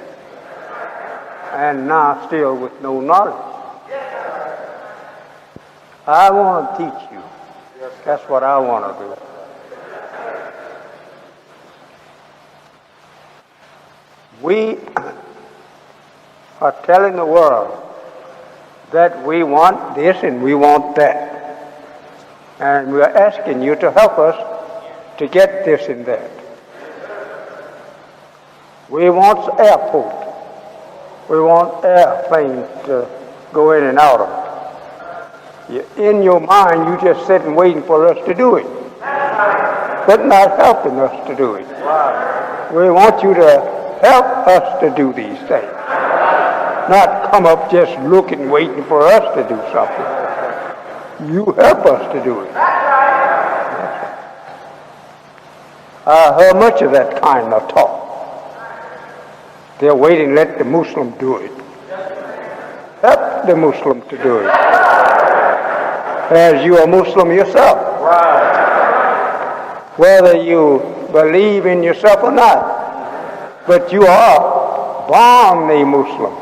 And now still with no knowledge. I want to teach you. That's what I want to do. We are telling the world that we want this and we want that. And we are asking you to help us to get this and that. We want airport. We want airplanes to go in and out of. In your mind, you just sitting waiting for us to do it, but not helping us to do it. We want you to help us to do these things, not come up just looking, waiting for us to do something. You help us to do it. I heard much of that kind of talk. They're waiting, let the Muslim do it. Help the Muslim to do it. As you are Muslim yourself. Whether you believe in yourself or not. But you are born a Muslim.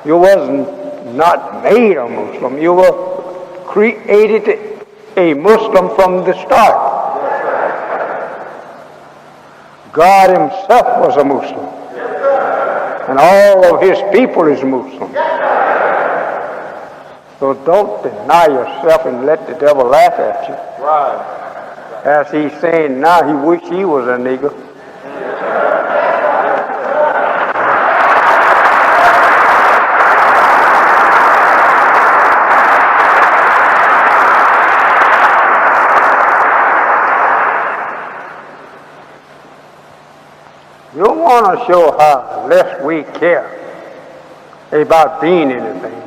You wasn't not made a Muslim. You were created a Muslim from the start. God himself was a Muslim. And all of his people is Muslim. So don't deny yourself and let the devil laugh at you. As he's saying now, he wish he was a nigger. You want to show how less we care about being anything.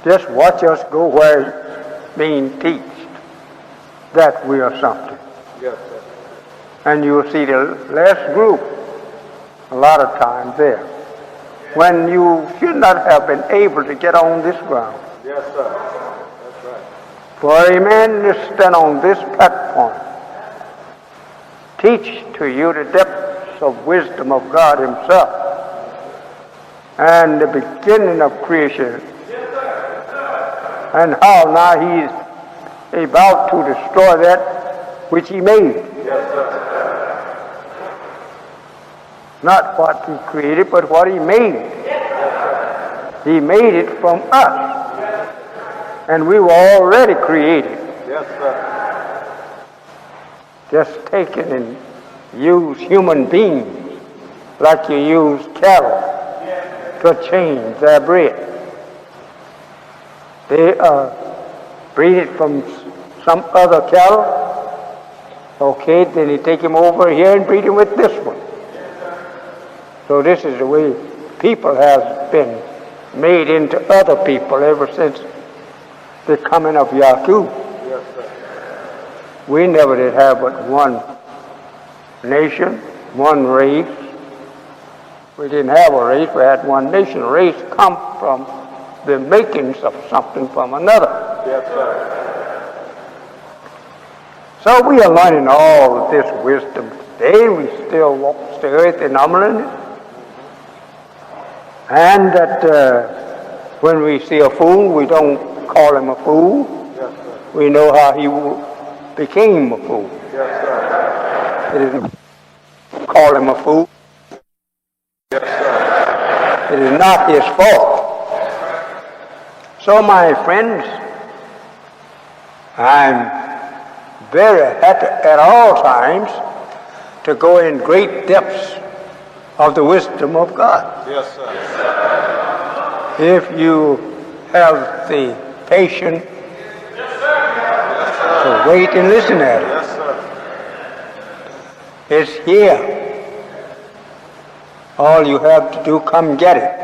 Just watch us go where it's being taught that we are something. Yes, sir. And you'll see the less group a lot of times there. When you should not have been able to get on this ground. Yes, sir. That's right. For a man to stand on this platform, teach to you the depths of wisdom of God himself and the beginning of creation, and how now he's about to destroy that which he made. Yes, sir. Not what he created, but what he made. He made it from us. And we were already created. Yes, sir. Just taken and use human beings like you use cattle to change their breed. They breed it from some other cattle. Okay, then you take him over here and breed him with this one. So this is the way people have been made into other people ever since the coming of Yaqub. Yes, sir. We never did have but one nation, one race. We didn't have a race, we had one nation. Race come from the makings of something from another. Yes, sir. So we are learning all of this wisdom today. We still walk the earth in humbleness. And that when we see a fool, we don't call him a fool. Yes, sir. We know how he became a fool. Yes, sir. It isn't call him a fool. Yes, sir. It is not his fault. So, my friends, I'm very happy at all times to go in great depths of the wisdom of God. Yes, sir. If you have the patience to wait and listen at it. Yes, sir. It's here. All you have to do, come get it.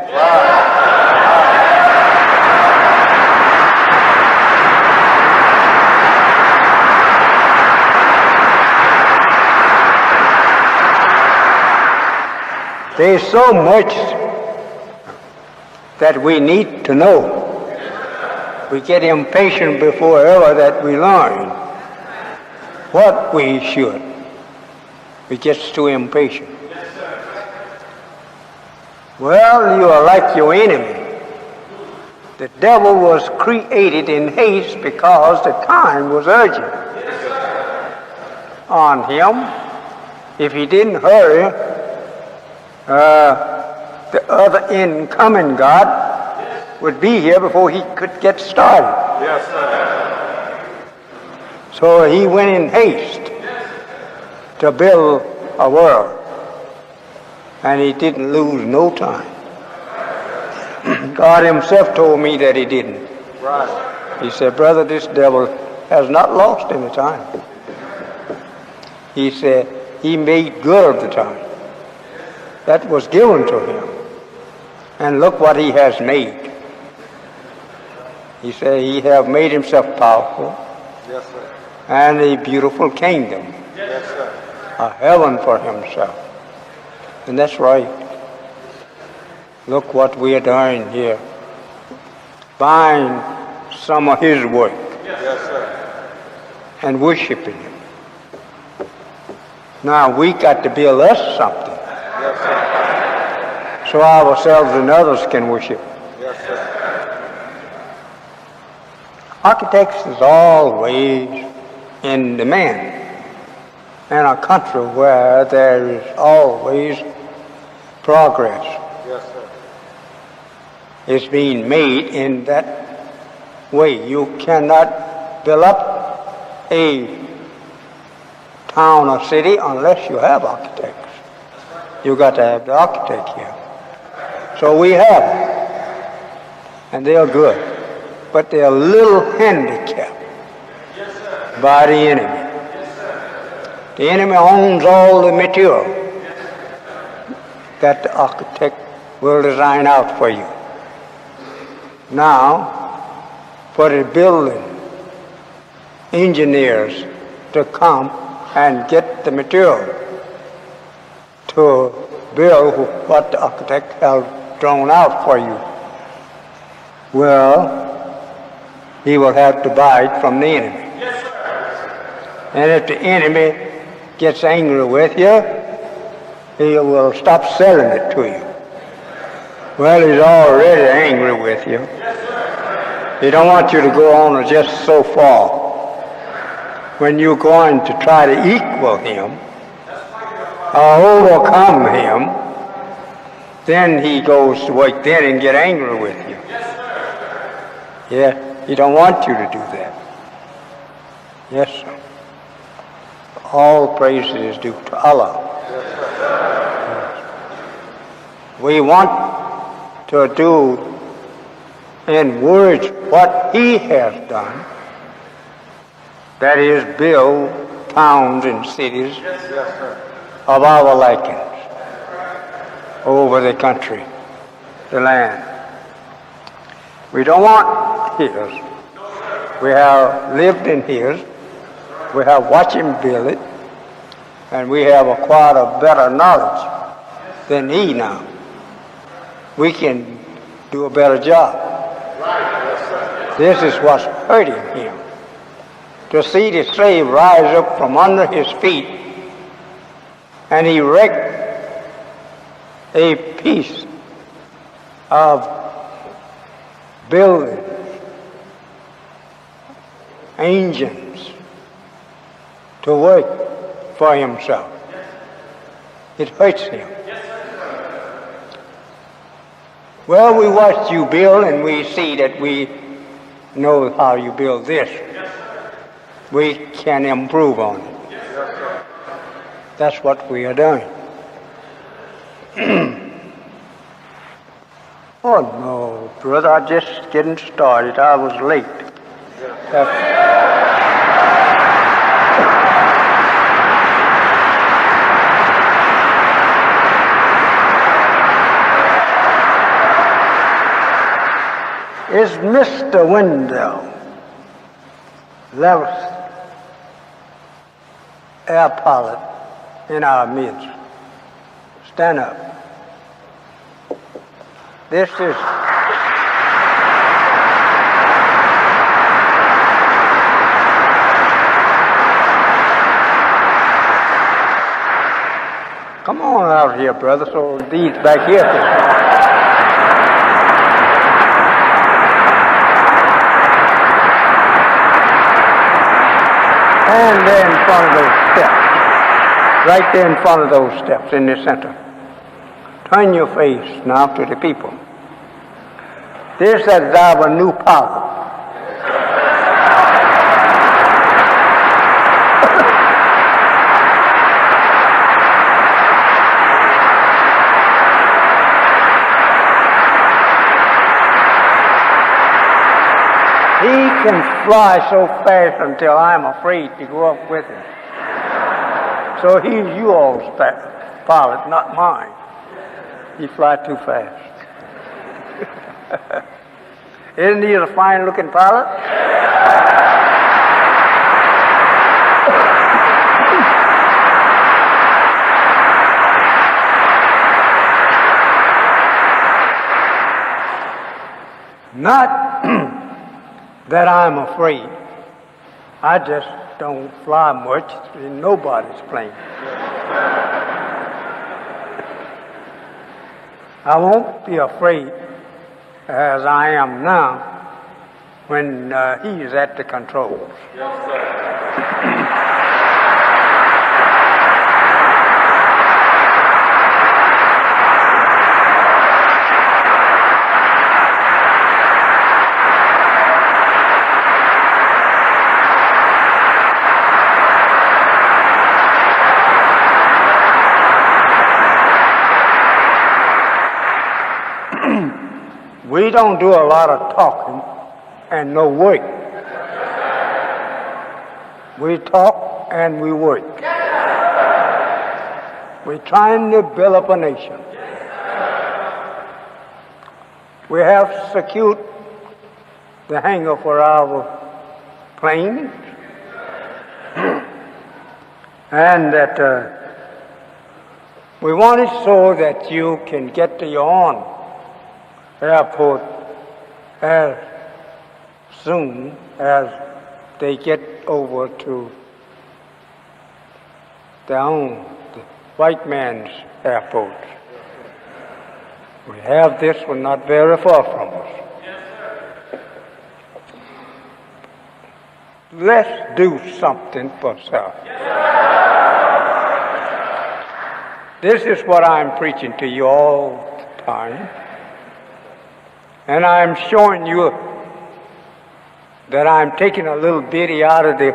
There's so much that we need to know. We get impatient before ever that we learn what we should. We get too impatient. Well, you are like your enemy. The devil was created in haste because the time was urgent on him. If he didn't hurry, the other incoming God would be here before he could get started. Yes, sir. So he went in haste to build a world, and he didn't lose no time. God himself told me that he didn't. Right. He said, brother, this devil has not lost any time. He said, he made good of the time that was given to him. And look what he has made. He said, he have made himself powerful. Yes, sir. And a beautiful kingdom. Yes, sir. A heaven for himself. And that's right. Look what we are doing here. Buying some of his work Yes, sir. and worshiping him. Now we got to build us something Yes, sir. so ourselves and others can worship. Yes, sir. Architects is always in demand in a country where there is always progress. Yes, sir. It's being made in that way. You cannot build up a town or city unless you have architects. You got to have the architect here. So we have them, and they are good, but they are a little handicapped by the enemy. The enemy owns all the material that the architect will design out for you. Now, for the building engineers to come and get the material to build what the architect has drawn out for you, well, he will have to buy it from the enemy. And if the enemy gets angry with you, he will stop selling it to you. Well, he's already angry with you. He don't want you to go on just so far. When you're going to try to equal him or overcome him, then he goes to work then and get angry with you. Yeah, he don't want you to do that. Yes, sir. All praise is due to Allah. We want to do in words what he has done, that is, build towns and cities of our likings over the country, the land. We don't want his. We have lived in his. We have watched him build it, and we have acquired a better knowledge than he now. We can do a better job. This is what's hurting him. To see the slave rise up from under his feet and erect a piece of building, engines, to work for himself. It hurts him. Well, we watch you build and we see that we know how you build this. We can improve on it. That's what we are doing. Oh no, brother, I'm just getting started. I was late. Is Mr. Wendell Levis, air pilot, in our midst? Stand up. This is come on out here, brother, so these back here can. And there in front of those steps, right there in front of those steps in the center. Turn your face now to the people. This is our new power. can fly so fast until I'm afraid to go up with him. So he's you all's pilot, not mine. He fly too fast. Isn't he a fine-looking pilot? Not that I'm afraid. I just don't fly much in nobody's plane. I won't be afraid as I am now when he's at the controls. Yes, sir. We don't do a lot of talking and no work. We talk and we work. We're trying to build up a nation. We have secured the hangar for our planes, and that we want it so that you can get to your own airport as soon as they get over to their own, the white man's airport. We have this one not very far from us. Let's do something for self. This is what I'm preaching to you all the time. And I'm showing you that I'm taking a little bitty out of the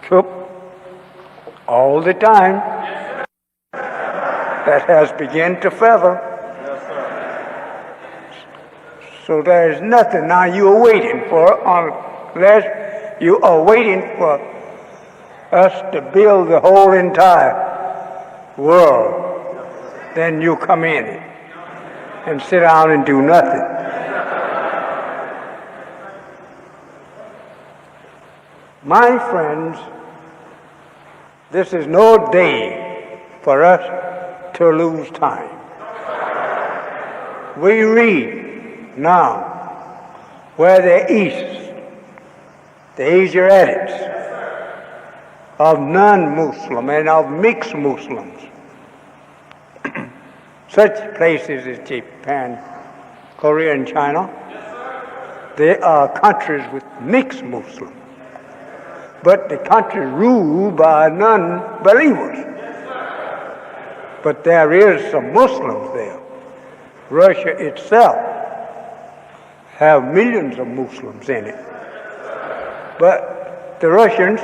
cup all the time that has begun to feather. Yes, sir. So there's nothing now you're waiting for unless you are waiting for us to build the whole entire world. Then you come in and sit down and do nothing. My friends, this is no day for us to lose time. We read now where the East, the Asiatics, of non-Muslim and of mixed Muslims, such places as Japan, Korea, and China, they are countries with mixed Muslims. But the country ruled by non-believers. But there is some Muslims there. Russia itself have millions of Muslims in it. But the Russians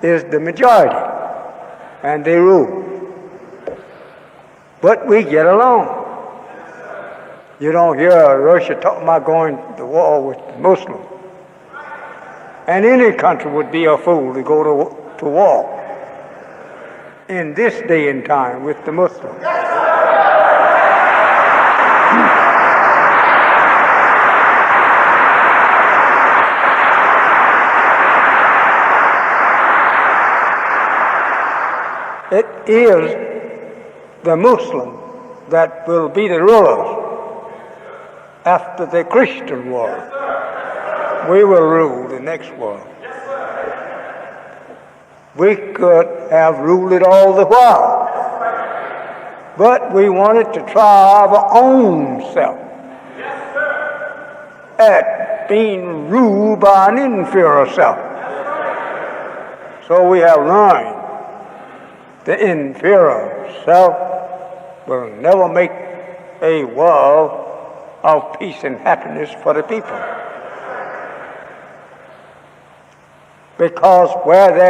is the majority, and they rule. But we get along. You don't hear Russia talking about going to war with the Muslims. And any country would be a fool to go to war in this day and time with the Muslims. It is the Muslim that will be the rulers after the Christian world. We will rule the next world. We could have ruled it all the while, but we wanted to try our own self at being ruled by an inferior self. So we have learned the inferior self will never make a world of peace and happiness for the people. Because where there